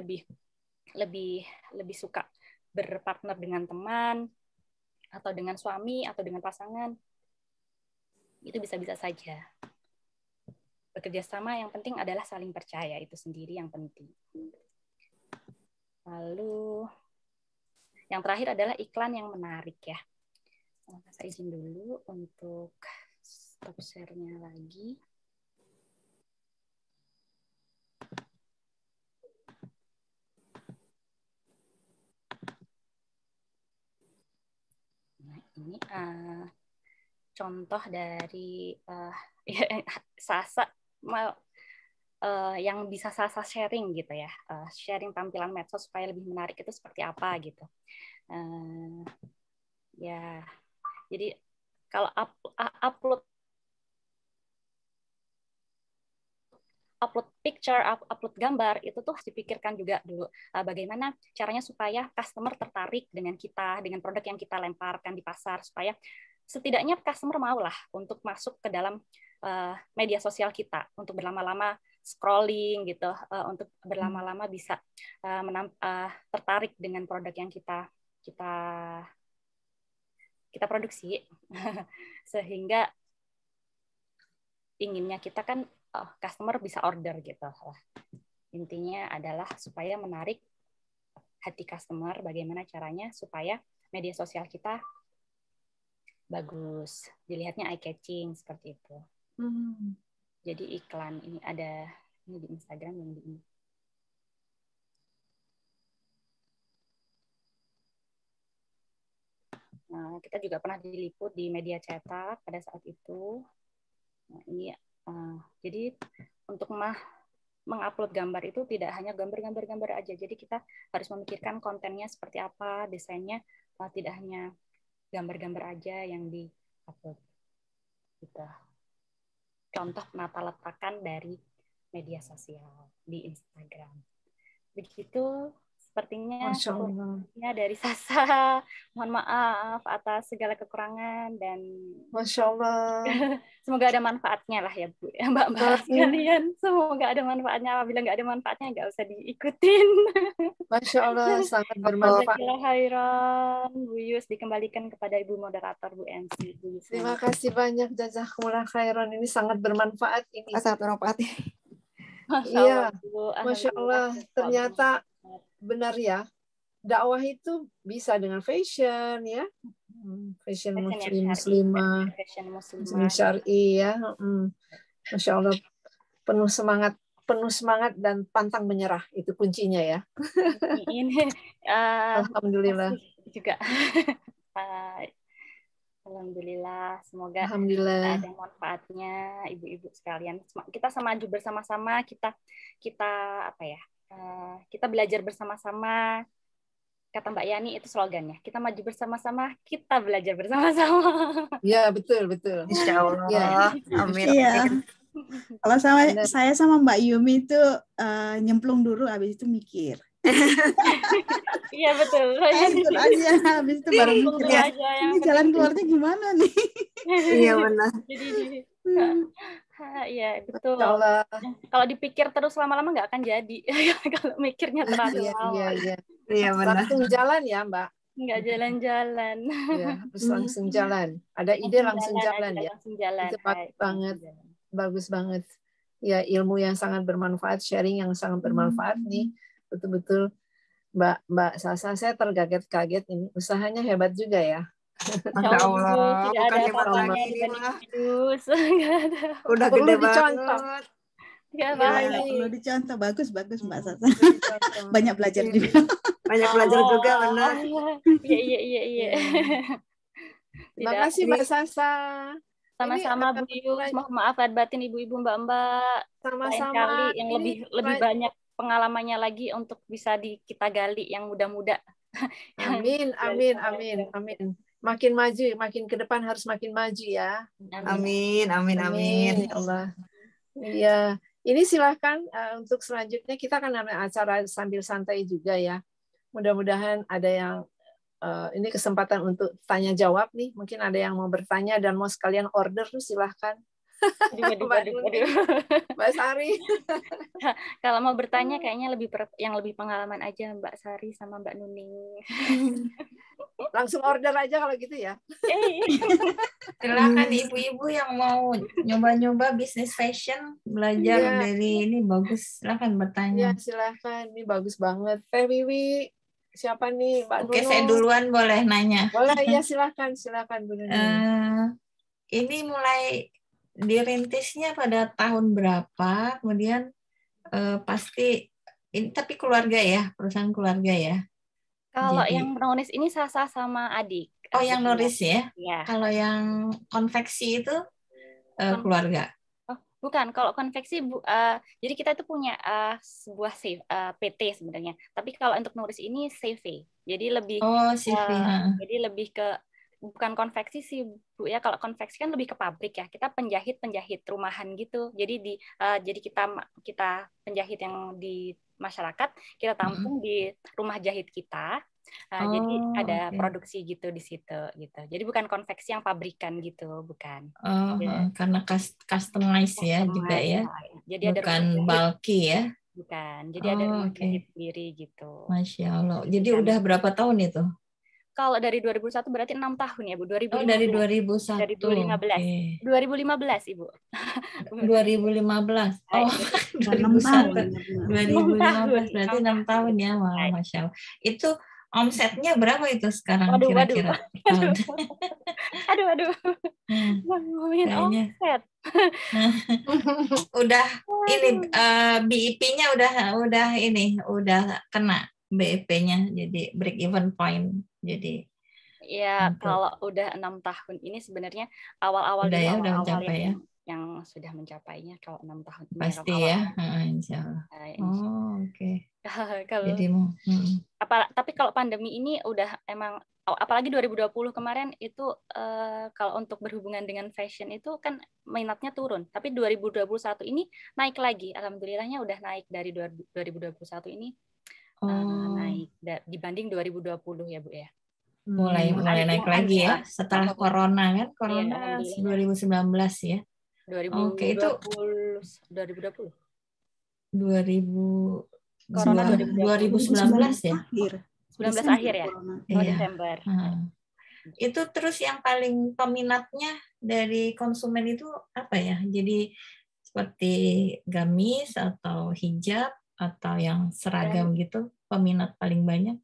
lebih suka berpartner dengan teman atau dengan suami atau dengan pasangan, itu bisa-bisa saja. Bekerja sama yang penting adalah saling percaya, itu sendiri yang penting. Lalu yang terakhir adalah iklan yang menarik ya. Saya izin dulu untuk stop share-nya lagi. Nah, ini contoh dari Sasa yang bisa Sasa sharing gitu ya, sharing tampilan medsos supaya lebih menarik itu seperti apa gitu. Ya, jadi kalau upload picture, upload gambar, itu tuh harus dipikirkan juga dulu bagaimana caranya supaya customer tertarik dengan kita, dengan produk yang kita lemparkan di pasar, supaya setidaknya customer maulah untuk masuk ke dalam media sosial kita, untuk berlama-lama scrolling gitu, untuk berlama-lama bisa tertarik dengan produk yang kita produksi, sehingga inginnya kita kan customer bisa order gitu. Intinya adalah supaya menarik hati customer, bagaimana caranya supaya media sosial kita bagus, dilihatnya eye catching seperti itu. Jadi iklan ini ada ini di Instagram yang di ini. Nah, kita juga pernah diliput di media cetak pada saat itu. Nah, ini jadi untuk mengupload gambar itu tidak hanya gambar aja. Jadi kita harus memikirkan kontennya seperti apa, desainnya tidak hanya gambar-gambar aja yang di-upload. Gitu. Contoh penata letakan dari media sosial di Instagram. Begitu sepertinya dari Sasa. Mohon maaf atas segala kekurangan dan Masya Allah. Semoga ada manfaatnya lah ya Bu, Mbak-mbak sekalian. Semoga ada manfaatnya. Apabila nggak ada manfaatnya nggak usah diikutin. Masya Allah, sangat bermanfaat. Khairan, Bu Yus, dikembalikan kepada Ibu Moderator Bu Ensi. Terima kasih banyak, jazakumullah khairan. Ini sangat bermanfaat ini. Sangat bermanfaat. Iya, Masya Allah. Ternyata benar ya, dakwah itu bisa dengan fashion ya, fashion muslimah, muslim syar'i ya. Masya Allah, penuh semangat dan pantang menyerah, itu kuncinya ya. Alhamdulillah juga. Alhamdulillah, semoga ada manfaatnya ibu-ibu sekalian. Kita maju bersama-sama, kita apa ya? Kita belajar bersama-sama. Kata Mbak Yani itu slogannya. Kita maju bersama-sama, kita belajar bersama-sama. Ya, betul. Insya Allah. Ya. Amin. Iya. Kalau saya sama Mbak Yumi itu nyemplung dulu, habis itu mikir. Iya betul. Ikut aja, habis itu baru mikir ya. Ini jalan keluarnya gimana nih? Iya benar. Jadi iya betul. Kalau dipikir terus lama-lama nggak akan jadi. Kalau mikirnya terlalu lama. Iya benar. Langsung jalan ya Mbak. Nggak jalan-jalan. Ya, harus langsung jalan. Ada ide langsung jalan ya. Itu bagus banget. Ya, ilmu yang sangat bermanfaat, sharing yang sangat bermanfaat nih. Betul-betul Mbak Sasa, saya terkaget-kaget ini. Usahanya hebat juga ya. Masya Allah, bukan hebat lagi ini mah. Udah gede banget. Ya, perlu dicontoh. Bagus Mbak Sasa. Banyak belajar juga. Banyak belajar juga, benar. Iya. Terima kasih Mbak Sasa. Sama-sama Bu Yus. Maaf lahir batin ibu-ibu, mbak-mbak. Sama-sama. Yang lebih banyak pengalamannya lagi untuk bisa kita gali yang muda-muda. Amin. Makin maju, makin ke depan harus makin maju ya. Amin. Allah. Iya. Ini silahkan untuk selanjutnya kita akan ada acara sambil santai juga ya. Mudah-mudahan ada yang ini kesempatan untuk tanya jawab nih. Mungkin ada yang mau bertanya dan mau sekalian order, silahkan. Mbak Sari. Kalau mau bertanya kayaknya yang lebih pengalaman aja Mbak Sari sama Mbak Nuning. Langsung order aja kalau gitu ya. Silakan ibu-ibu yang mau nyoba-nyoba bisnis fashion, belajar dari ini bagus. Silakan bertanya. Ya, silakan. Ini bagus banget. Teh Wiwi, siapa nih? Mbak Oke, Nunung. saya duluan boleh nanya. Boleh, ya silakan Bu Nunung. Ini mulai dirintisnya pada tahun berapa? Kemudian pasti ini tapi keluarga ya, perusahaan keluarga ya. Kalau yang nulis ini Sasa sama adik. Oh, yang nulis ya? Ya. Kalau yang konveksi itu keluarga? Oh, bukan. Kalau konveksi, jadi kita itu punya sebuah PT sebenarnya. Tapi kalau untuk nulis ini CV. Jadi lebih. Oh, CV. Jadi lebih ke bukan konveksi sih Bu ya. Kalau konveksi kan lebih ke pabrik ya. Kita penjahit rumahan gitu. Jadi jadi kita penjahit yang di masyarakat kita tampung di rumah jahit kita. Jadi ada produksi gitu di situ gitu. Jadi bukan konveksi yang pabrikan gitu, bukan. Karena customize ya juga ya. Jadi bukan ada bulky ya. Bukan. Jadi ada rumah jahit sendiri gitu. Masya Allah. Jadi udah berapa tahun itu? Kalau dari 2001 berarti 6 tahun ya Bu. 2015. Oh, dari 2001. Dari 2015. 2015 Ibu. 2015. Oh, 2001. 2015 berarti 6 tahun ya. Wah, Masya Allah. Itu omsetnya berapa itu sekarang kira-kira? Aduh. Ngomongin omset. Udah ini BIP-nya udah kena BIP-nya jadi break even point. Jadi ya kalau udah 6 tahun ini sebenarnya awal-awal udah mencapai ya. Yang sudah mencapainya kalau 6 tahun ini pasti ya, insya Allah. Oke. Jadi tapi kalau pandemi ini udah emang apalagi 2020 kemarin itu kalau untuk berhubungan dengan fashion itu kan minatnya turun. Tapi 2021 ini naik lagi. Alhamdulillahnya udah naik dari 2021 ini. Naik dibanding 2020 ya Bu ya. Mulai naik lagi ya setelah corona kan. Corona 2019 ya. 2020. 2019 ya. 19 akhir ya. Desember. Itu terus yang paling peminatnya dari konsumen itu apa ya? Jadi seperti gamis atau hijab atau yang seragam gitu, peminat paling banyak?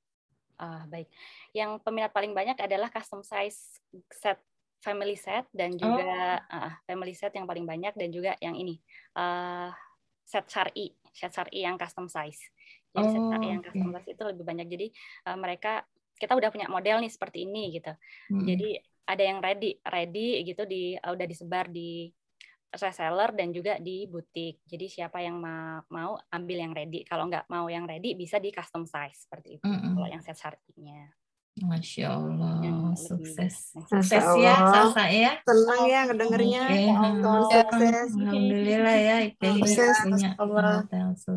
Baik. Yang peminat paling banyak adalah custom size set, family set, dan juga family set yang paling banyak, dan juga yang ini set syar'i yang custom size. Jadi set syar'i yang custom size itu lebih banyak. Jadi kita udah punya model nih seperti ini gitu. Jadi ada yang ready gitu udah disebar di reseller dan juga di butik. Jadi siapa yang mau ambil yang ready. Kalau nggak mau yang ready bisa di custom size seperti itu. Kalau yang set syar'inya. Masya Allah, sukses ya Sasa ya. Senang ya ngedengernya. Sukses. Alhamdulillah ya. Sukses.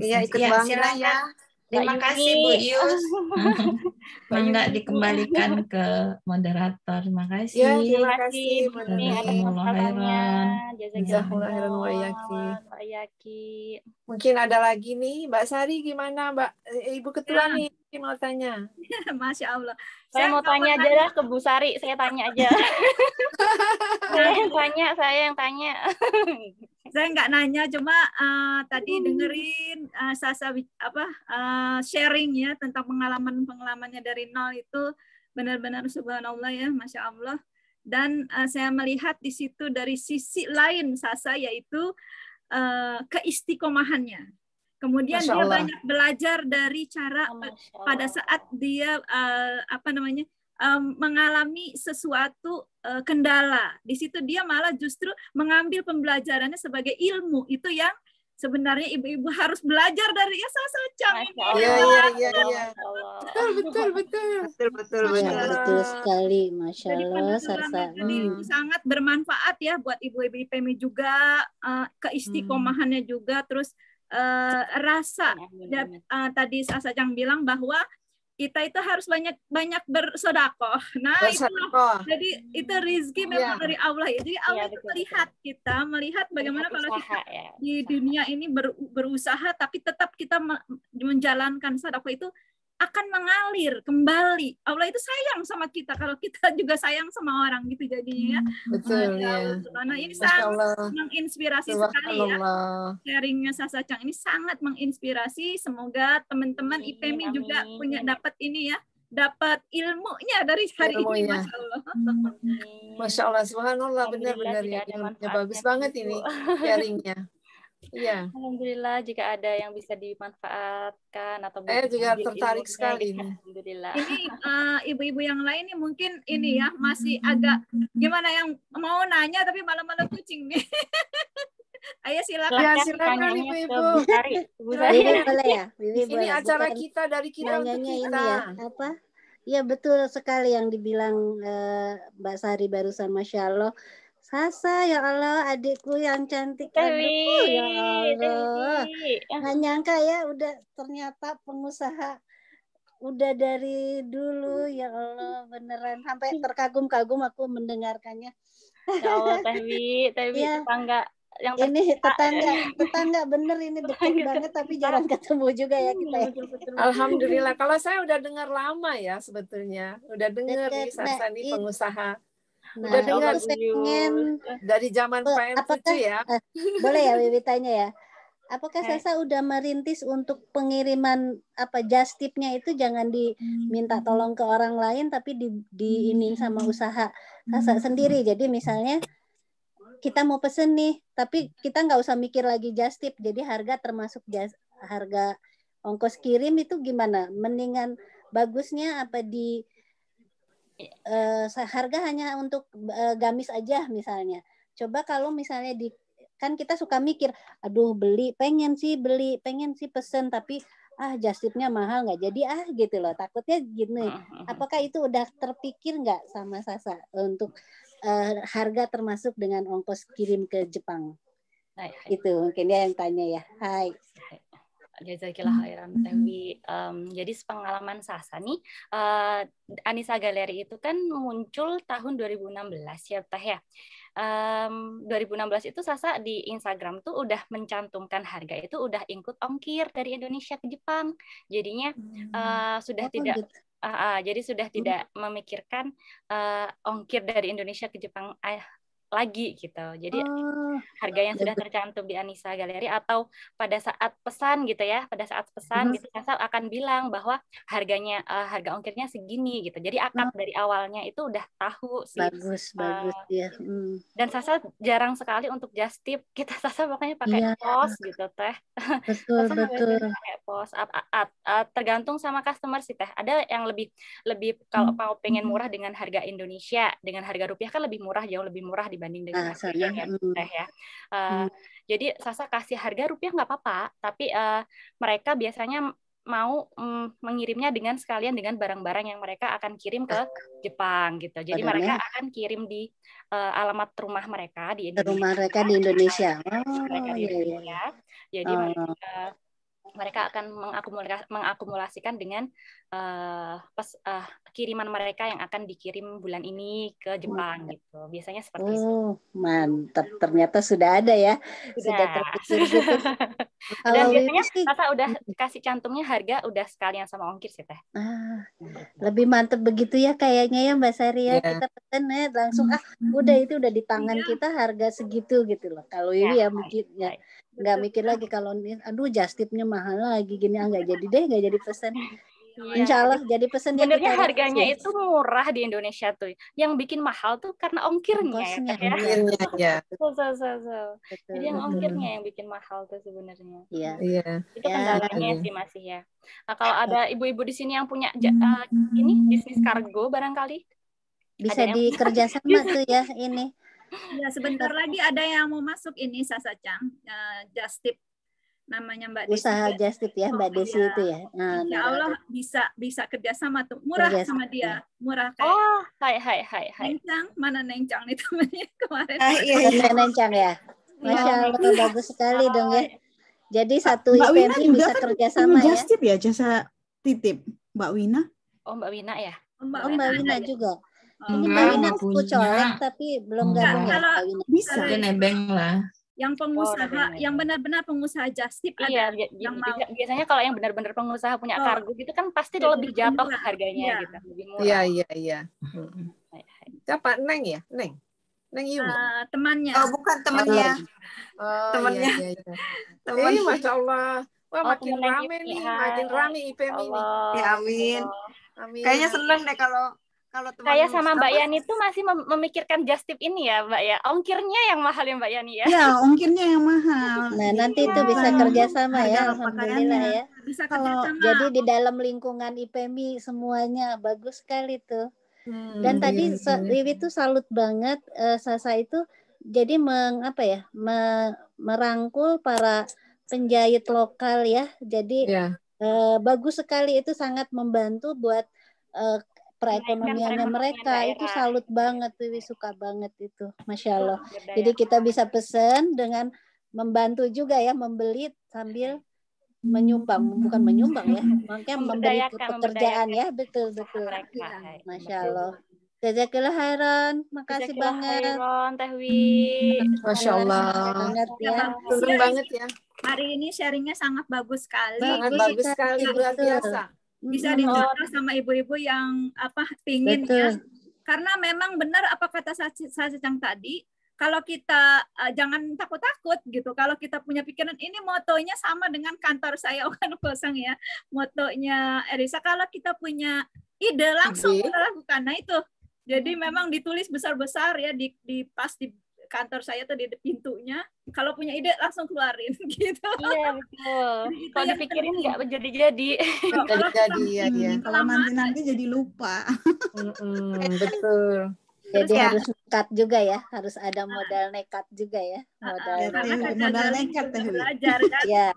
Iya, ikut bangga ya. Terima kasih Bu Yus. Mangga dikembalikan ke moderator. Terima kasih. Ya, terima kasih. Jazakumullah khairan. Jazakumullah khairan wa iyaki. Mungkin ada lagi nih, Mbak Sari gimana, Mbak Ibu Ketua nih mau tanya. Masya Allah. Saya mau tanya aja lah ke Bu Sari. Saya tanya aja. Saya yang tanya. Saya nggak nanya, cuma tadi dengerin Sasa sharing ya tentang pengalamannya dari nol itu benar-benar subhanallah ya, Masya Allah. Dan saya melihat di situ dari sisi lain Sasa, yaitu keistiqomahannya. Kemudian dia banyak belajar dari cara pada saat dia mengalami sesuatu kendala. Di situ dia malah justru mengambil pembelajarannya sebagai ilmu. Itu yang sebenarnya ibu-ibu harus belajar dari Sasa Chang. Iya. Betul. Betul sekali, Masya Allah. Sasa. Sangat bermanfaat ya buat ibu-ibu IPMI juga, keistiqomahannya juga, terus rasa tadi Sasa Chang bilang bahwa kita itu harus banyak bersedekah. Nah, itu jadi itu rezeki memang dari Allah ya. Jadi Allah itu melihat bagaimana kalau kita di dunia ini berusaha tapi tetap kita menjalankan sedekah itu akan mengalir kembali. Allah itu sayang sama kita kalau kita juga sayang sama orang gitu jadinya ya. Betul ya. Nah, ini sangat menginspirasi sekali ya. Sharingnya Sasa Chang ini sangat menginspirasi. Semoga teman-teman IPMI juga dapat ini ya, dapat ilmunya dari hari ini. Masya Allah. Masya Allah, subhanallah, benar-benar ya, ilmunya bagus banget ini sharingnya. Iya. Alhamdulillah jika ada yang bisa dimanfaatkan atau saya juga tertarik sekali ini. Alhamdulillah. Ini ibu-ibu yang lain nih mungkin ini ya masih agak gimana yang mau nanya tapi malam-malam kucing nih. Ayo silakan. Ya, silakan ibu-ibu. Boleh ya? Ini acara kita dari kita untuk kita. Ini ya, apa? Ya betul sekali yang dibilang Mbak Sari barusan, Masya Allah. Sasa, ya Allah, adikku yang cantik. Aduh, ya Allah. Nggak nyangka ya, udah ternyata pengusaha. Udah dari dulu, ya Allah, beneran. Sampai terkagum-kagum aku mendengarkannya. Ya Allah, Tewi ya. Tetangga. Yang ini tetangga bener ini dekat banget tapi jarang ketemu juga ya kita ya. Alhamdulillah, kalau saya udah dengar lama ya sebetulnya. Udah dengar nih Sasa nih pengusaha. Udah dengar pengen dari zaman PM7 ya. Boleh ya Wiwi tanya ya. Apakah Sasa udah merintis untuk pengiriman just tip-nya itu jangan diminta tolong ke orang lain tapi diinin sama usaha Sasa sendiri. Jadi misalnya kita mau pesen nih, tapi kita nggak usah mikir lagi just tip. Jadi harga termasuk harga ongkos kirim itu gimana? Mendingan bagusnya apa di harga hanya untuk gamis aja misalnya. Coba kalau misalnya kan kita suka mikir, aduh pengen sih pesen tapi just tip-nya mahal nggak jadi gitu loh. Takutnya gini. Apakah itu udah terpikir nggak sama Sasa untuk harga termasuk dengan ongkos kirim ke Jepang? Hai. Itu mungkin dia yang tanya ya. Hai. Jazakillah khairan Tewi. Jadi pengalaman Sasa nih, Anissa Gallery itu kan muncul tahun 2016 ya Teh ya. 2016 itu Sasa di Instagram tuh udah mencantumkan harga itu udah include ongkir dari Indonesia ke Jepang. Jadinya sudah tidak gitu. Jadi sudah tidak memikirkan ongkir dari Indonesia ke Jepang lagi gitu. Jadi harga yang sudah tercantum di Anissa Gallery atau pada saat pesan gitu ya, pada saat pesan gitu Sasa akan bilang bahwa harganya harga ongkirnya segini gitu. Jadi akad dari awalnya itu udah tahu sih. Bagus ya. Dan Sasa jarang sekali untuk just tip. Sasa pokoknya pakai pos gitu Teh. Betul. Pakai pos. Tergantung sama customer sih Teh. Ada yang lebih kalau mau pengen murah dengan harga Indonesia, dengan harga rupiah kan lebih murah, jauh lebih murah dibanding dengan Teh ya. Jadi Sasa kasih harga rupiah nggak apa-apa, tapi mereka biasanya mau mengirimnya sekalian dengan barang-barang yang mereka akan kirim ke Jepang gitu. Jadi mereka akan kirim di alamat rumah mereka di Indonesia. Rumah mereka di Indonesia. Jadi mereka akan mengakumulasikan dengan kiriman mereka yang akan dikirim bulan ini ke Jepang gitu. Biasanya seperti itu. Mantap. Ternyata sudah ada ya. Sudah terpikir gitu. Dan biasanya Sasa udah kasih cantumnya harga udah sekalian sama ongkir sih Teh. Lebih mantap begitu ya kayaknya ya Mbak Sari ya. Kita pesen langsung udah itu udah di tangan kita harga segitu gitu loh. Kalau ini ya mungkin ya nggak mikir lagi kalau aduh just tip-nya mahal lagi gini nggak jadi pesen. Insya Allah jadi pesen. Sebenarnya harganya itu murah di Indonesia tuh. Yang bikin mahal tuh karena ongkirnya ya. Jadi yang ongkirnya yang bikin mahal tuh sebenarnya. Iya. Itu kendalanya sih masih ya. Nah, kalau ada ibu-ibu di sini yang punya ini bisnis kargo barangkali bisa dikerjasama tuh ya ini. Ya sebentar lagi ada yang mau masuk ini Sasa Chang, just tip namanya Mbak Desi. Usaha just tip ya Mbak Desi itu ya. Insya Allah bisa kerjasama tuh, murah sama dia, murah kayak. Hai. Nencang, mana Nencang nih temennya kemarin. Nencang ya. Masya Allah bagus sekali dong ya. Jadi satu IPMI bisa kerjasama ya. Just tip ya, jasa titip. Mbak Wina. Oh, Mbak Wina ya? Mbak Oh, Wina Mbak ada Wina ya? juga. Oh, Ini Enggak, Mbak Wina nggak aku punya. colek tapi belum gabung ya Kalau Mbak Wina. Bisa. Dia nebeng lah. yang pengusaha, nebeng. yang benar-benar pengusaha just tip Iya, ada yang mau. biasanya kalau yang benar-benar pengusaha punya Oh, kargo gitu kan pasti lebih lebih jatuh murah. harganya Iya. gitu, lebih murah. Iya. Siapa? Neng ya? Neng Yumi. Temannya. Oh, bukan temennya. Oh, Temennya. iya. Temen. Masya Allah. Wah, makin temen rame Yumi. nih, Hai. makin rame IPM ini. Allah. Ya, amin. Amin. Kayaknya seneng deh kalau teman. Saya sama Mbak Yani tuh masih memikirkan just tip ini ya, Mbak ya. Ongkirnya yang mahal ya Mbak Yani ya. Ya, ongkirnya yang mahal. Nah, nanti itu Bukan bisa kerjasama harga ya, pakaiannya. alhamdulillah ya. Bisa Kalau kerjasama. Jadi di dalam lingkungan IPMI semuanya bagus sekali tuh. Dan tadi Wiwi tuh salut banget, Sasa itu jadi merangkul para penjahit lokal ya. Jadi bagus sekali, itu sangat membantu buat perekonomiannya mereka. Itu salut banget, Wiwi suka banget itu, Masya Allah. Jadi kita bisa pesan dengan membantu juga ya, membeli sambil menyumbang, bukan menyumbang ya, makanya memberi pekerjaan ya, betul. Masya Allah. Jazakallah khairan, makasih banget. Teh Wi. Masya Allah. Banget ya. Seneng banget ya. Hari ini sharingnya sangat bagus sekali. Sangat bagus sekali, luar biasa. Bisa dicontoh sama ibu-ibu yang pingin ya. Karena memang benar apa kata Sacang tadi, kalau kita jangan takut-takut gitu. Kalau kita punya pikiran, ini motonya sama dengan kantor saya Okan Kosong ya. Motonya Erisa, kalau kita punya ide langsung kita lakukan. Nah itu. Jadi memang ditulis besar-besar ya di pas di kantor saya tuh di pintunya. Kalau punya ide langsung keluarin gitu. Iya betul. Kalau dipikirin nggak jadi-jadi. Jadi. Kalau nanti jadi lupa. Betul. Jadi harus nekat juga ya, harus ada modal nekat juga ya. Modal nekat belajar kan. Ya.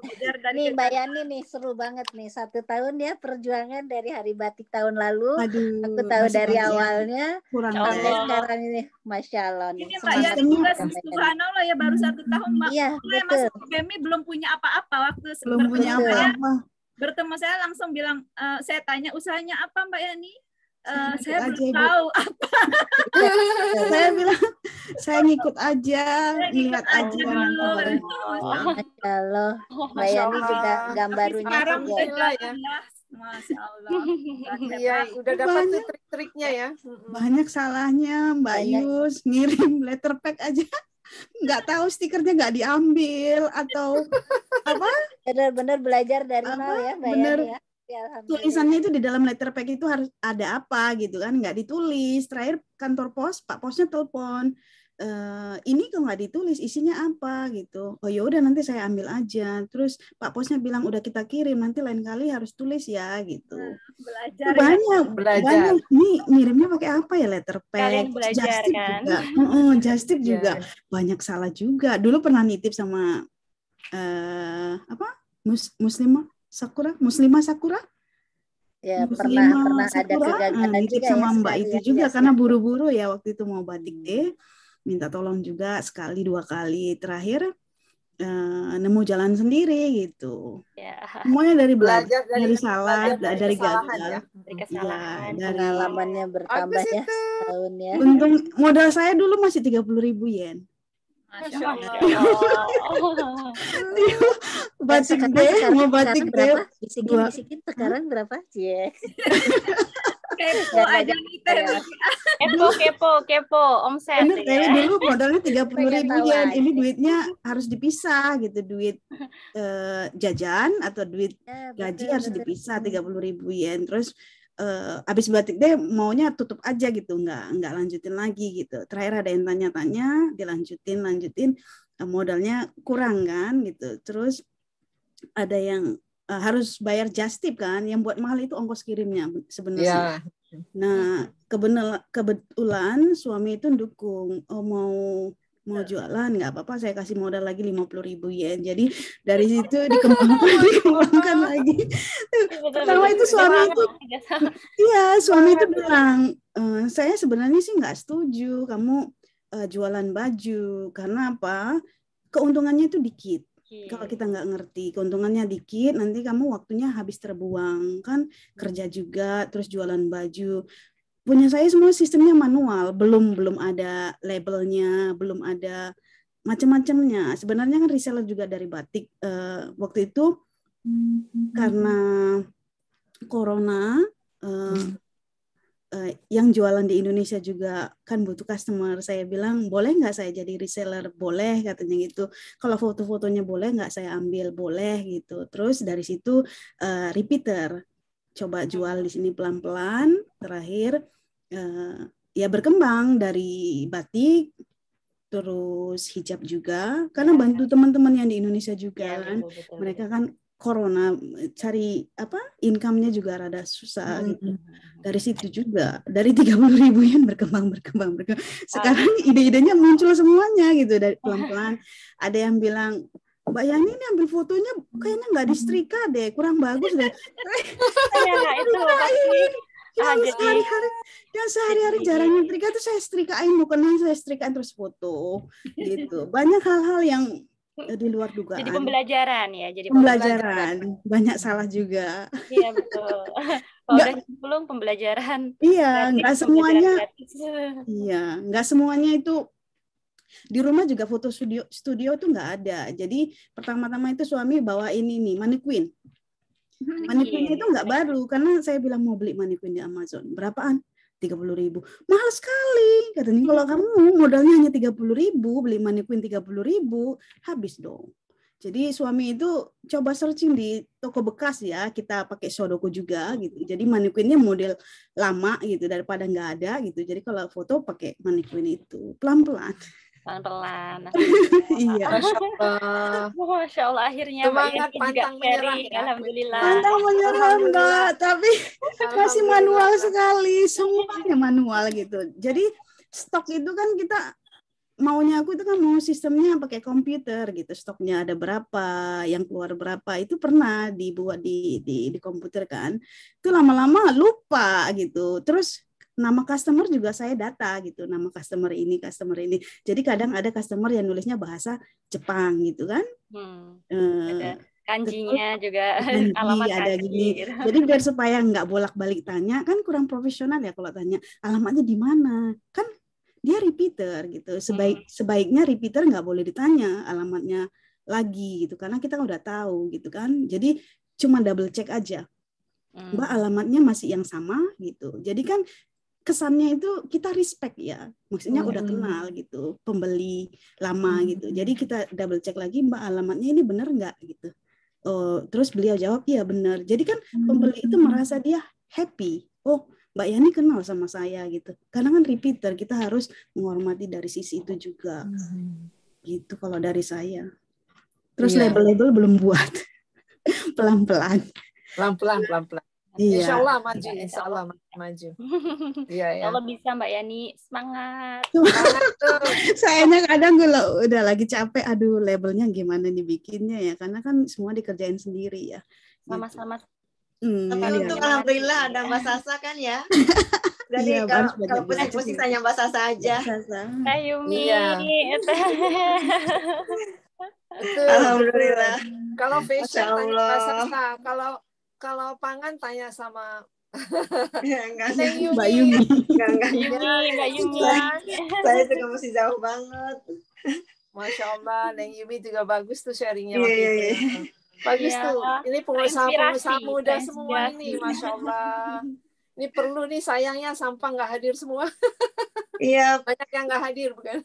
Nih Mbak Yani nih seru banget nih, 1 tahun ya perjuangan dari Hari Batik tahun lalu. Aku tahu dari awalnya sampai sekarang ini, Masya Allah nih. Ini Mbak Yani juga subhanallah ya, baru 1 tahun Mbak. Iya betul. Masuk IPMI belum punya apa-apa waktu belum punya apa-apa. Bertemu saya langsung bilang, saya tanya usahanya apa Mbak Yani? Saya belum aja, tahu apa. Saya bilang saya ngikut aja, lihat aja nanti. Masya Allah, Mbak Yani juga gambarunya juga. Masya Allah. Iya, udah dapat tuh trik-triknya ya. Banyak salahnya Mbak Yus, ngirim letter pack aja. Nggak tahu stikernya nggak diambil atau apa? Benar-benar belajar dari nol ya Mbak Yani ya. Tulisannya itu di dalam letter pack itu harus ada apa gitu kan, nggak ditulis. Terakhir kantor pos, Pak Posnya telepon, ini kok nggak ditulis isinya apa gitu. Oh ya udah nanti saya ambil aja. Terus Pak Posnya bilang udah kita kirim, nanti lain kali harus tulis ya gitu. Belajar. Banyak. Ini ngirimnya pakai apa ya letter pack? Belajar kan? Just tip juga banyak salah juga. Dulu pernah nitip sama Muslimah Sakura. Ya, pernah ada kegagalan juga sama Mbak itu juga karena buru-buru ya waktu itu mau batik deh. Minta tolong juga sekali 2 kali. Terakhir nemu jalan sendiri gitu. Semuanya dari belajar, dari salah, dari gagal. Dari kesalahan. Dari pengalamannya bertambah ya tahun ya. Untung modal saya dulu masih 30.000 yen. Masya Allah. Batik deh, mau batik deh. Bisikin sekarang berapa? Kepo, omset. Bener, ya. Dulu modalnya 30.000 yen. Ini duitnya harus dipisah gitu, duit jajan atau duit gaji harus dipisah 30.000 yen. Terus habis batik deh maunya tutup aja gitu, nggak lanjutin lagi gitu. Terakhir ada yang tanya-tanya, dilanjutin, modalnya kurang kan gitu. Terus ada yang harus bayar just tip kan, yang buat mahal itu ongkos kirimnya sebenarnya. Nah kebetulan suami itu dukung, mau jualan nggak apa-apa, saya kasih modal lagi 50.000 yen. Jadi dari situ dikembangkan lagi. Pertama itu suami itu bilang, saya sebenarnya sih nggak setuju kamu jualan baju, karena apa? Keuntungannya itu dikit. Kalau kita nggak ngerti, keuntungannya dikit, nanti kamu waktunya habis terbuang kan, kerja juga, terus jualan baju. Punya saya semua sistemnya manual, belum ada labelnya, belum ada macam-macamnya. Sebenarnya kan reseller juga dari batik. Waktu itu karena corona, yang jualan di Indonesia juga kan butuh customer. Saya bilang, boleh nggak saya jadi reseller? Boleh, katanya gitu. Kalau foto-fotonya boleh nggak saya ambil? Boleh gitu. Terus dari situ repeater, coba jual di sini pelan-pelan. Terakhir ya berkembang dari batik, terus hijab juga, karena bantu teman-teman yang di Indonesia juga kan. Betul. Mereka kan corona cari income-nya juga rada susah gitu. Dari situ juga, dari 30.000 yen berkembang. Sekarang ide-idenya muncul semuanya gitu, dari pelan-pelan. Ada yang bilang, Mbak Yani ini ambil fotonya kayaknya nggak disetrika deh, kurang bagus deh. Itu pasti. Yang sehari-hari jarang nyetrika itu saya setrikain, bukan saya setrikain terus foto gitu. Banyak hal-hal yang di luar dugaan. Jadi pembelajaran ya, pembelajaran. Banyak salah juga. Iya betul. Kalau udah belum pembelajaran. Iya, nggak semuanya. Iya, nggak semuanya itu. Di rumah juga foto studio tuh nggak ada. Jadi pertama-tama itu suami bawa ini nih mannequin. Mannequinnya itu nggak baru, karena saya bilang mau beli mannequin di Amazon. Berapaan? 30.000. Mahal sekali. Katanya kalau kamu modalnya hanya 30.000, beli mannequin 30.000, habis dong. Jadi suami itu coba searching di toko bekas ya, kita pakai Sodoko juga gitu. Jadi mannequinnya model lama gitu, daripada nggak ada gitu. Jadi kalau foto pakai mannequin itu pelan-pelan. Iya. Masya Allah akhirnya semangat pantang menyerah ya. Alhamdulillah. Pantang menyerah Mbak, tapi masih manual sekali, semuanya manual gitu. Jadi stok itu kan kita maunya, aku itu kan mau sistemnya pakai komputer gitu, stoknya ada berapa, yang keluar berapa, itu pernah dibuat di komputer kan. Itu lama-lama lupa gitu. Terus nama customer juga saya data gitu, nama customer ini. Jadi kadang ada customer yang nulisnya bahasa Jepang gitu kan. Ada kanjinya juga, alamat ada kanji. gini. Gitu. Jadi biar supaya nggak bolak-balik tanya, kan kurang profesional ya kalau tanya alamatnya di mana. Kan dia repeater gitu. Sebaiknya repeater nggak boleh ditanya alamatnya lagi gitu, karena kita udah tahu gitu kan. Jadi cuma double check aja. Mbak alamatnya masih yang sama gitu. Jadi kan kesannya itu kita respect ya, maksudnya udah kenal gitu, pembeli lama gitu. Jadi kita double check lagi, Mbak alamatnya ini benar nggak gitu. Terus beliau jawab iya benar. Jadi kan pembeli itu merasa dia happy. Oh Mbak Yani kenal sama saya gitu. Karena kan repeater, kita harus menghormati dari sisi itu juga. Gitu kalau dari saya. Terus label-label belum buat. Pelan-pelan. Iya. Insya Allah maju. Iya. Kalau bisa Mbak Yani, semangat. Sayangnya kadang kalau udah lagi capek, aduh labelnya gimana nih bikinnya ya, karena kan semua dikerjain sendiri ya. Sama-sama. Tapi untung alhamdulillah ada Mbak Sasa kan ya. Jadi kalau pusing-pusing tanya Mbak Sasa aja. Kak Yumi. Alhamdulillah. Kalau fashion tanya Mbak Sasa, kalau pangan tanya sama Mbak Yumi. Mbak Yumi. Saya juga masih jauh banget. Masya Allah, Neng Yumi juga bagus tuh sharingnya waktu itu. Bagus tuh. Ini pengusaha muda semua ini, Masya Allah. Ini perlu nih, sayangnya Sampah nggak hadir semua. Iya. Banyak yang nggak hadir, bukan?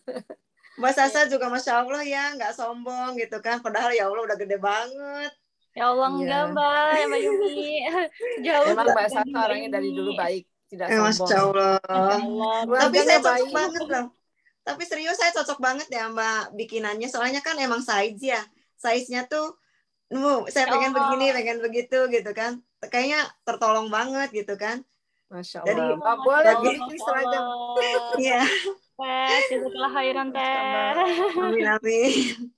Mbak Sasa juga Masya Allah ya, nggak sombong gitu kan. Padahal ya Allah udah gede banget. Ya Allah enggak Mbak Yumi. Jauh. Emang Mbak Sasa orangnya dari dulu baik, tidak sombong. Masya Allah. Tapi saya cocok banget loh. Tapi serius saya cocok banget ya Mbak bikinannya. Soalnya kan emang size ya. Size-nya tuh, saya pengen begini, pengen begitu gitu kan. Kayaknya tertolong banget gitu kan. Masya Allah. Jadi boleh bikin seragam. Iya. Jazakallah khairan teh. Amin.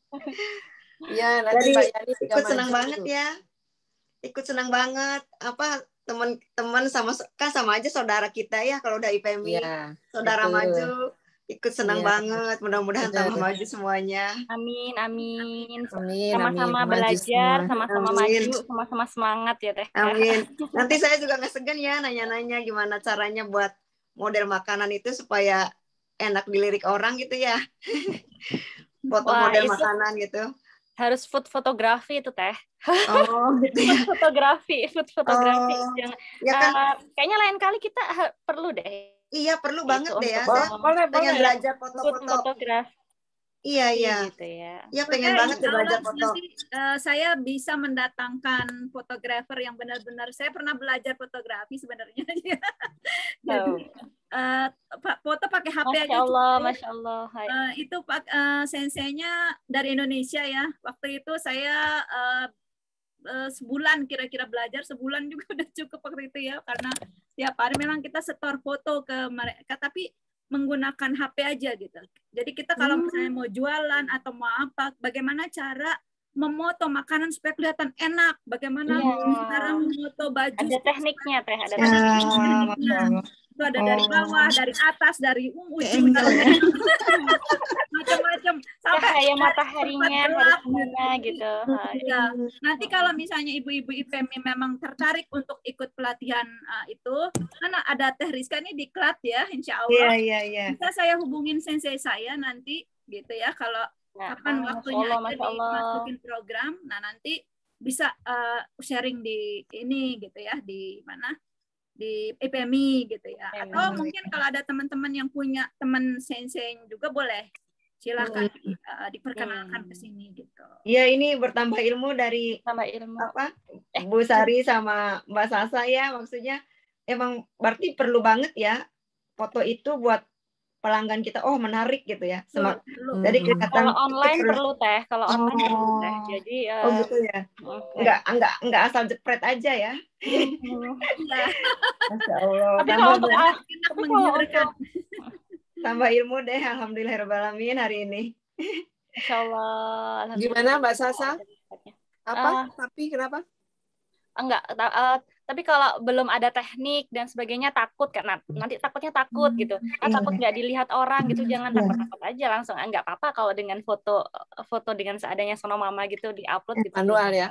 Iya, nanti Mbak Yani ikut senang banget ya. Ikut senang banget. Apa teman-teman sama aja saudara kita ya kalau udah IPMI. Ya, saudara betul. Maju. Ikut senang banget. Mudah-mudahan tambah maju semuanya. Amin, amin. Amin, Sama-sama amin. belajar, Maju sama-sama maju, sama-sama semangat ya Teh. Amin. Nanti saya juga nggak segan ya nanya-nanya gimana caranya buat model makanan itu supaya enak dilirik orang gitu ya. Foto model makanan gitu. Harus food fotografi itu Teh. Oh, gitu ya. Food fotografi. Oh, ya kan. Kayaknya lain kali kita perlu deh. Iya, perlu banget deh ya. Boleh, pengen belajar foto-foto. Fotografi. Iya. Gitu ya. Iya, pengen banget belajar foto. Nanti, saya bisa mendatangkan fotografer yang benar-benar, saya pernah belajar fotografi sebenarnya. Jadi foto pakai HP Masya aja. Allah, Masya Allah. Itu senseinya dari Indonesia ya. Waktu itu saya sebulan kira-kira belajar, sebulan juga udah cukup waktu itu ya, karena tiap hari memang kita setor foto ke mereka, tapi menggunakan HP aja gitu. Jadi kita kalau misalnya mau jualan atau mau apa, bagaimana cara memoto makanan supaya kelihatan enak, bagaimana cara memoto baju. Ada tekniknya Teh, ada tekniknya. Itu ada dari bawah, dari atas, dari ujung, macam-macam sampai cahaya mataharinya harus gimana gitu. Ya. Nanti kalau misalnya ibu-ibu IPMI memang tertarik untuk ikut pelatihan itu, karena ada Teh Rizka ini diklat ya, insya Allah. Iya. Bisa saya hubungin sensei saya nanti gitu ya, kalau kapan waktunya dimasukin program, nah nanti bisa sharing di ini gitu ya, di mana? Di IPMI gitu ya. Atau mungkin kalau ada teman-teman yang punya teman sensei juga boleh. Silakan diperkenalkan ke sini gitu. Iya, ini bertambah ilmu dari Bu Sari sama Mbak Sasa ya, maksudnya emang berarti perlu banget ya foto itu buat pelanggan kita. Oh, menarik gitu ya. Jadi kalau online perlu Teh, kalau online perlu Teh. Jadi gitu ya. Enggak asal jepret aja ya. Masya Allah. Tapi kalau tambah ilmu deh, alhamdulillahirobbilalamin hari ini. Insya Allah. Gimana Mbak Sasa? Apa? Tapi kenapa? Enggak, tapi kalau belum ada teknik dan sebagainya takut karena nanti takutnya takut gitu. Takut nggak dilihat orang gitu, jangan takut aja langsung. Enggak apa-apa kalau dengan foto dengan seadanya sono mama gitu diupload gitu. Manual ya.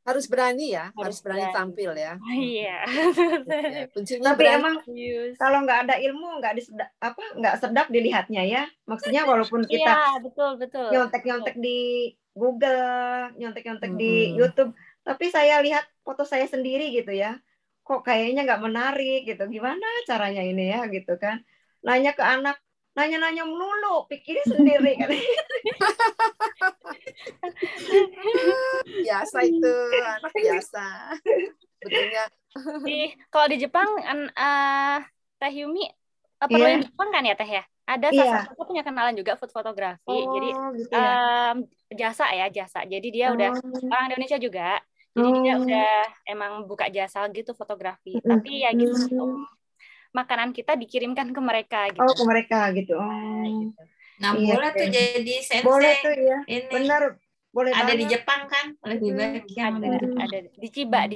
Harus berani ya, harus berani tampil ya. Iya. Kuncinya tapi emang kalau nggak ada ilmu nggak sedap dilihatnya ya. Maksudnya walaupun kita betul. nyontek di Google, nyontek di YouTube, tapi saya lihat foto saya sendiri gitu ya, kok kayaknya nggak menarik gitu, gimana caranya ini ya gitu kan, nanya ke anak, nanya melulu, pikirin sendiri kan. Biasa itu, anak biasa. Betulnya. Kalau di Jepang, Teh Yumi perlu yang Jepang kan ya Teh ya? Ada aku punya kenalan juga food fotografi, jadi gitu ya. jasa. Jadi dia udah orang Indonesia juga, jadi dia udah emang buka jasa gitu fotografi. Tapi ya gitu, makanan kita dikirimkan ke mereka gitu. Oh, ke mereka gitu. Nah, boleh tuh jadi sensei. Boleh tuh ya. Ini. Benar. Boleh ada banget. Di Jepang kan lebih baik yang ada di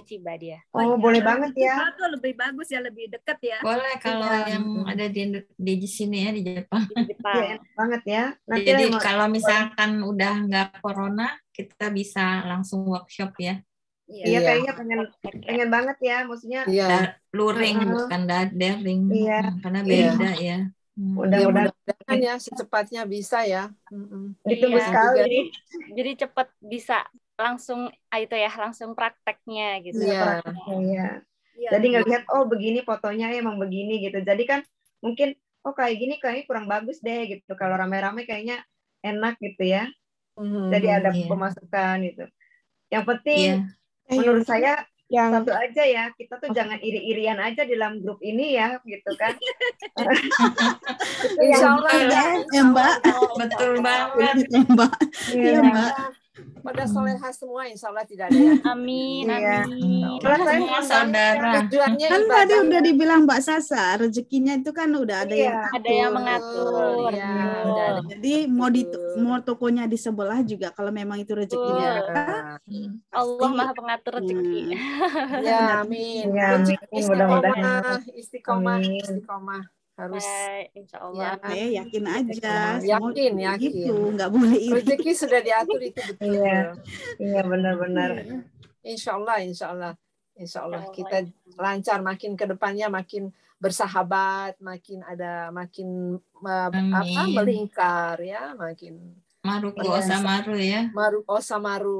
Chiba dia. Oh, boleh banget ya. Itu lebih bagus ya, lebih dekat ya. Boleh kalau yang ada di sini ya di Jepang. Ya, enak banget ya. Nanti jadi kalau misalkan udah nggak corona, kita bisa langsung workshop ya. Iya, kayaknya pengen banget ya, maksudnya luring bukan daring. Karena beda ya. Mudah-mudahan ya secepatnya bisa ya. Ditunggu sekali. Jadi cepat bisa langsung langsung prakteknya gitu. Iya. Jadi ngelihat begini fotonya emang begini gitu. Jadi kan mungkin kayak gini kayaknya kurang bagus deh gitu. Kalau rame-rame kayaknya enak gitu ya. Jadi ada pemasukan gitu. Yang penting menurut saya satu aja ya, kita tuh jangan iri-irian aja di dalam grup ini ya, gitu kan. Insya Allah ya Mbak. Betul banget. Mbak. Iya Mbak. Pada soleha semua, insya Allah tidak ada yang. Amin. Kalau saya mau saudara. Kan tadi udah dibilang Mbak Sasa, rezekinya itu kan udah ada yang mengatur. Jadi mau tokonya di sebelah juga kalau memang itu rezekinya. Allah Maha Pengatur rezeki. Ya, amin. Istiqomah. harus insya Allah. Saya yakin aja. Yakin. Gitu, nggak boleh iri. Rezeki sudah diatur itu betul. Iya benar-benar. Insya Allah kita lancar, makin ke depannya makin bersahabat, makin melingkar ya, makin Maru ya. Maru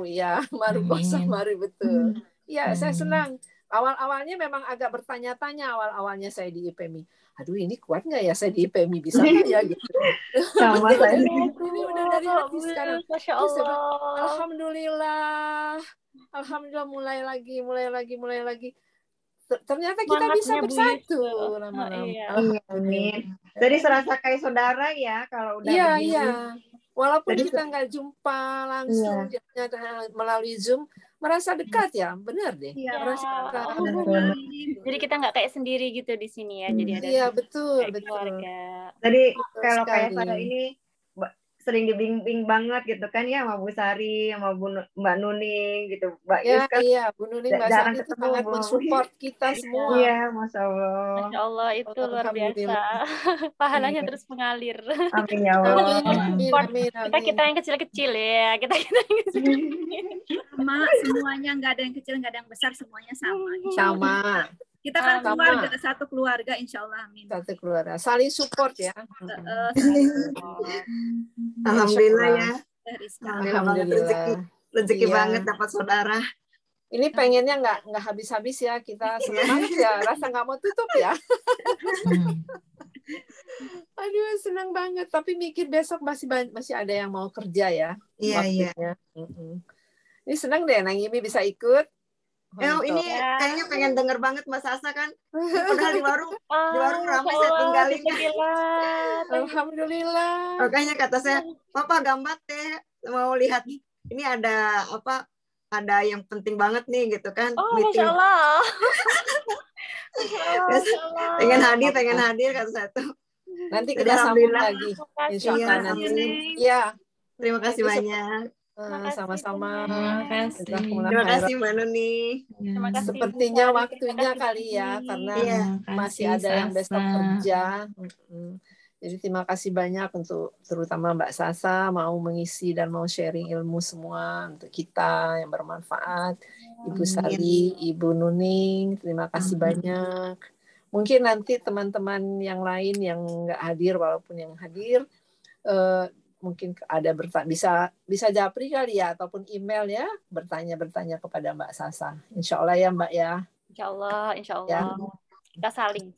ya, betul. Ya, saya senang. Awal-awalnya memang agak bertanya-tanya awalnya saya di IPMI. Aduh, ini kuat nggak ya saya di IPMI, bisa nggak ya gitu. Sama saya. Ini udah dari hati sekarang. Masya Allah. Alhamdulillah mulai lagi. Ternyata kita bisa bersatu lama-lama. Iya, amin. Jadi serasa kayak saudara ya kalau udah begini. Iya. Walaupun kita nggak jumpa langsung melalui Zoom, merasa dekat ya, benar deh. Iya. Merasa dekat. Jadi kita nggak kayak sendiri gitu di sini ya. Jadi ada betul. keluarga. Jadi kalau kayak saya ini sering dibimbing banget gitu kan ya sama Bu Sari, sama Mbak Nuning gitu. Mbak Yus kan Bu Nuning, Mbak Sari itu sangat mensupport kita semua. Iya, Masya Allah. Masya Allah, itu luar biasa. Pahalanya terus mengalir. Amin ya Allah. Amin. Kita yang kecil-kecil ya. Kita yang kecil-kecil. Sama, semuanya nggak ada yang kecil, nggak ada yang besar, semuanya sama. Sama. Kita kan keluarga, satu keluarga, insya Allah, amin. Satu keluarga, saling support ya. Alhamdulillah ya. Alhamdulillah. Rezeki banget dapat saudara. Ini pengennya nggak habis-habis ya, kita senang ya, rasa nggak mau tutup ya. Aduh, senang banget. Tapi mikir besok masih ada yang mau kerja ya. Iya. Ini senang deh, Nang Imi bisa ikut. Ini kayaknya pengen denger banget Mbak Sasa kan. Padahal di warung ramai saya tinggalin. Alhamdulillah. Makanya kata saya, Papa gambar deh, mau lihat ini ada apa? Ada yang penting banget nih gitu kan. Meeting. Masya Allah. Pengen hadir kata saya tuh. Nanti kita sambung lagi. Insya Allah nanti. Ya. Terima kasih banyak. Sama-sama. Terima kasih Mbak Nuni. Sepertinya waktunya kali ya, karena masih ada yang besok kerja. Jadi terima kasih banyak untuk terutama Mbak Sasa mau mengisi dan mau sharing ilmu semua untuk kita yang bermanfaat. Ibu Sari, Ibu Nuning, terima kasih banyak. Mungkin nanti teman-teman yang lain yang nggak hadir walaupun yang hadir, mungkin ada bisa japri kali ya ataupun email ya bertanya kepada Mbak Sasa. Insya Allah ya Mbak ya. Insya Allah. Ya. Kita saling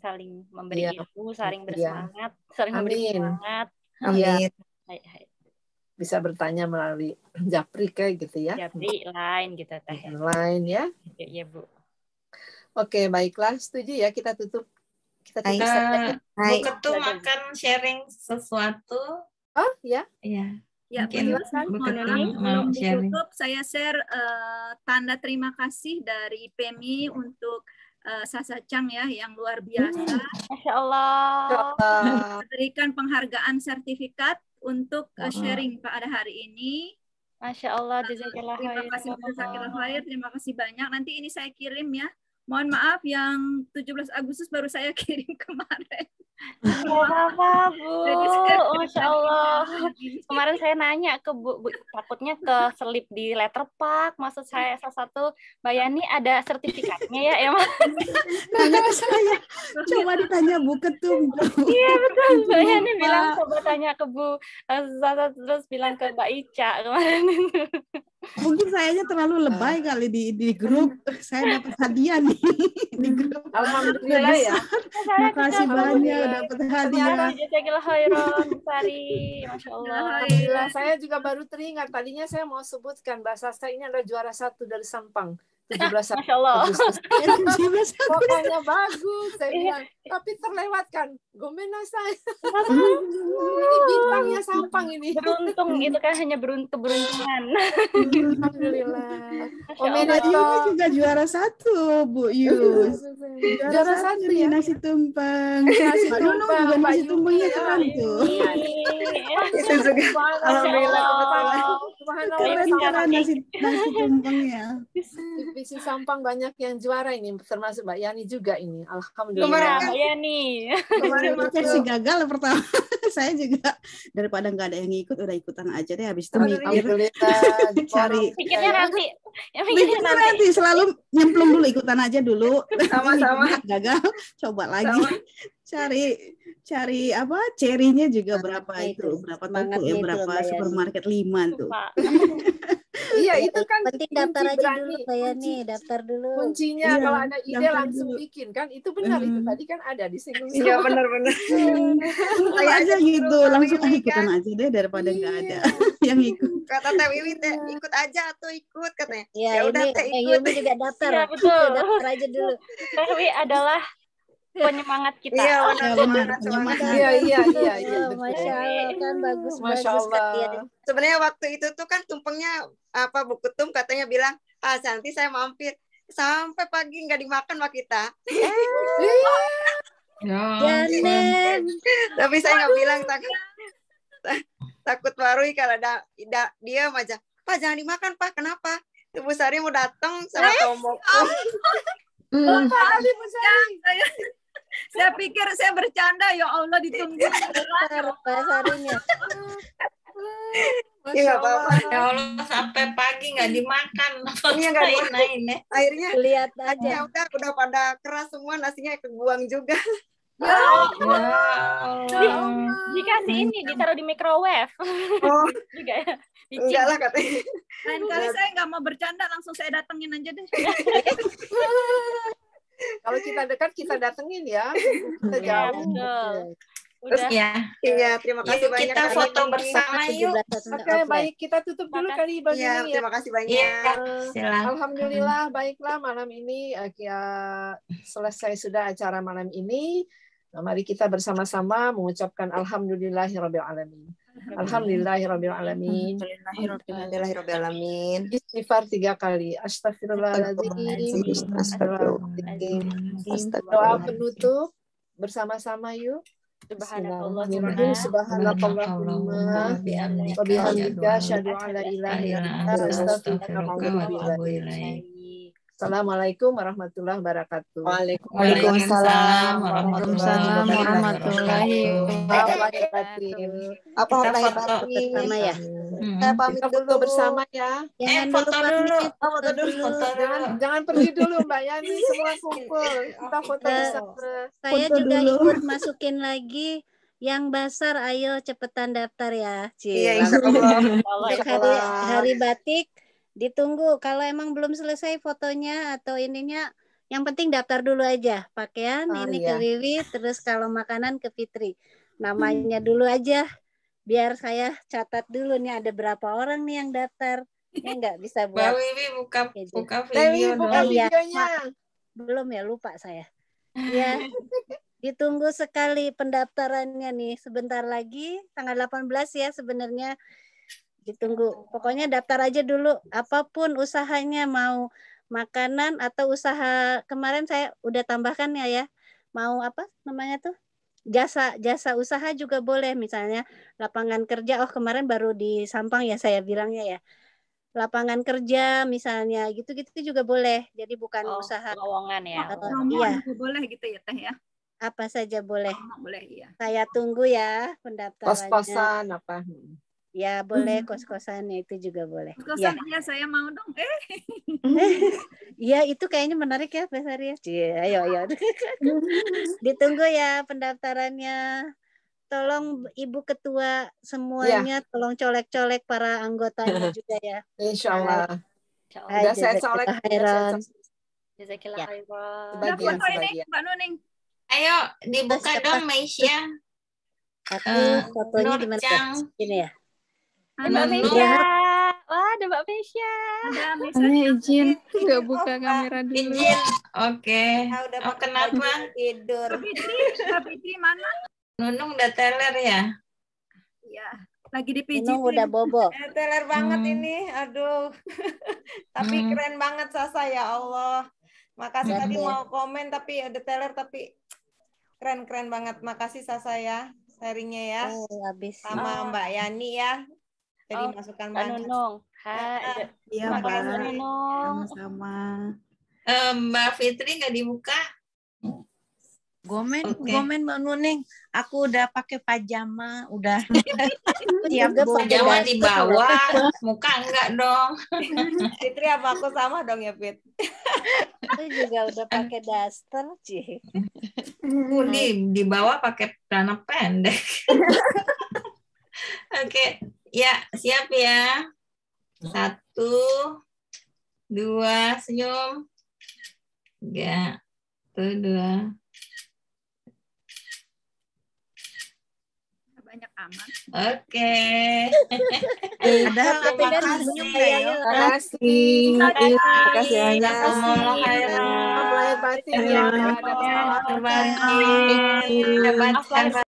memberi ilmu, saling bersemangat, saling memberi semangat. Amin. Bisa bertanya melalui japri kayak gitu ya. Japri line gitu teh. Line ya. Iya Bu. Oke, baiklah, setuju ya kita tutup. Bu Ketum akan sharing sesuatu. Oh ya? Iya. Ya, belum ditutup, saya share tanda terima kasih dari PMI untuk Sasa Chang ya, yang luar biasa. Masya Allah. Berikan penghargaan sertifikat untuk sharing pada hari ini. Masya Allah. Terima kasih khair, terima kasih banyak. Nanti ini saya kirim ya. Mohon maaf yang 17 Agustus baru saya kirim kemarin. Gak apa-apa Bu. Masya Allah. Kemarin saya nanya ke Bu, takutnya keselip di letterpack. Maksud saya salah satu Mbak Yani ada sertifikatnya ya Mas? Tanya ke saya. Coba ditanya Bu Ketum. Iya betul. Mbak Yani bilang coba tanya ke Bu Sasa, terus bilang ke Mbak Ica kemarin. Mungkin sayanya terlalu lebay kali di grup. Saya dapat hadiah nih di grup. Alhamdulillah ya. Makasih banyak dapat hadiah. Jazakallahu khairan, Sari. Masya Allah. Alhamdulillah. Saya juga baru teringat. Tadinya saya mau sebutkan Mbak Sasa ini adalah juara 1 dari Sampang. 17 Masya Allah. Pokoknya bagus. Saya bilang. Tapi terlewatkan. Gomena saya. Ini bintangnya Sampang ini. Beruntung itu kan hanya keberuntungan. Alhamdulillah. Mbak juga juara 1 Bu Yus. Juara 1 ya. Nasi tumpeng. Nasi tumpengnya keren tuh. Itu juga. Alhamdulillah kebetulan. Nasi tumpengnya. Divisi Sampang banyak yang juara ini, termasuk Mbak Yani juga ini. Alhamdulillah. Iya nih. Kemarin versi gagal pertama. Saya juga daripada nggak ada yang ngikut, udah ikutan aja deh. Habis itu mikir, cari. Pikirnya nanti. Pikirnya nanti selalu nyemplung dulu, ikutan aja dulu. Sama-sama. Gagal, coba lagi. Cari apa? Cerinya juga berapa itu? Berapa toko ya? Berapa supermarket 5 tuh. Iya, itu kan penting daftar aja dulu kayak nih, daftar dulu. Kuncinya kalau ada ide langsung bikin kan, itu benar itu tadi kan ada di singgung. Iya benar-benar. Saya aja gitu, langsung ikutan aja deh daripada nggak ada yang ikut. Kata Teh Wiwi, ikut aja atau ikut katanya. Ya udah ikut. Yumi juga daftar. Iya betul. Daftar aja dulu. Teh Wiwi adalah penyemangat kita. Iya benar. Iya. Masya Allah kan bagus. Masya Allah. Sebenarnya waktu itu tuh kan tumpengnya apa Bu Ketum katanya bilang, nanti saya mampir. Sampai pagi nggak dimakan sama kita. Janen. Tapi saya nggak bilang takut warui kalau dia aja. Pak jangan dimakan Pak, kenapa? Bu Sari mau datang sama Tomoko. Saya pikir saya bercanda, ya Allah ditunggu. Pak Sarinya. Iya apa-apa. Ya Allah sampai pagi nggak dimakan. Ini nggak dimakan. Akhirnya lihat aja. Udah pada keras semua, nasinya kebuang juga. Dikasih ini, ditaruh di microwave. Juga ya. Enggak lah katanya. Lain kali saya nggak mau bercanda, langsung saya datengin aja deh. Kalau kita dekat kita datengin ya. Kita jauh. Terus iya, terima kasih banyak. Kita foto bersama yuk. Oke, baik, kita tutup dulu kali bagi ya. Terima kasih banyak. Alhamdulillah, baiklah malam ini selesai sudah acara malam ini. Nah, mari kita bersama-sama mengucapkan alhamdulillahirabbil alamin. Alhamdulillahirabbil alamin. Alhamdulillahirabbil Istighfar 3 kali. Astagfirullahaladzim. Astagfirullahaladzim. Doa penutup bersama-sama yuk. Subhanallahumma wa bihamdika asyhadu an la ilaha illa anta astaghfiruka wa atubu ilaik. Assalamualaikum warahmatullahi wabarakatuh. Waalaikumsalam warahmatullahi wabarakatuh. Apa lahir batin sama ya? Saya pamit dulu bersama ya. Foto dulu. Jangan pergi dulu Mbak Yani, semua kumpul. Kita foto bersama. Saya juga ikut masukin lagi yang basar, ayo cepetan daftar ya. Iya, insyaallah. Hari batik ditunggu. Kalau emang belum selesai fotonya atau ininya, yang penting daftar dulu aja. Pakaian ke Wiwi, terus kalau makanan ke Fitri. Namanya dulu aja. Biar saya catat dulu nih ada berapa orang nih yang daftar. Ya nggak bisa buat. Mbak Wiwi buka video dong. Videonya. Belum ya, lupa saya. Ya. Ditunggu sekali pendaftarannya nih. Sebentar lagi tanggal 18 ya sebenarnya. Ditunggu. Pokoknya daftar aja dulu. Apapun usahanya, mau makanan atau usaha, kemarin saya udah tambahkan ya. Mau apa namanya tuh? Jasa usaha juga boleh, misalnya lapangan kerja. Kemarin baru di Sampang ya saya bilangnya ya. Lapangan kerja misalnya gitu-gitu juga boleh. Jadi bukan usaha lowongan ya. Iya. Boleh gitu ya Teh ya. Apa saja boleh. Boleh ya. Saya tunggu ya pendaftarannya. Kos-kosan apa? Ya boleh, kos-kosannya itu juga boleh. Kos-kosan ya saya mau dong. Iya itu kayaknya menarik ya Pak Sari. Ayo. Ditunggu ya pendaftarannya. Tolong Ibu Ketua semuanya tolong colek-colek para anggotanya juga ya. Insyaallah. Udah saya colek. Jazakillah khairan. Sebagian. Mbak Nuning. Ayo dibuka dong Maisya. Aku fotonya di mana? Ini ya. Mbak Mesya. Wah, ada Mbak Mesya. Izin nggak buka kamera dulu. Izin. Oke. Kenapa? Tidur. Fitri mana? Nunung udah teler ya? Iya. Lagi dipijitin. Nunung udah bobo. Teler banget ini. Aduh. Tapi keren banget Sasa, ya Allah. Makasih tadi mau komen tapi ada teler tapi keren banget. Makasih Sasa ya. Sharingnya ya. Habis. Sama Mbak Yani ya. Jadi masukkan Mbak Nunung. Iya, Mbak Nunung. Sama-sama. Mbak Fitri nggak dibuka? Gomen Mbak Nuning, aku udah pakai pajama, udah siap pajama di bawah, muka enggak dong. Fitri apa aku sama dong ya, Fit? Aku juga udah pakai daster, Ci. Di bawah pakai celana pendek. Oke, ya siap ya. 1, 2, senyum. 3, 1, 2. Banyak amat. Oke. Ada terima kasih. Terima kasih. Terima kasih banyak. Semoga lahir batin ya. Hebat.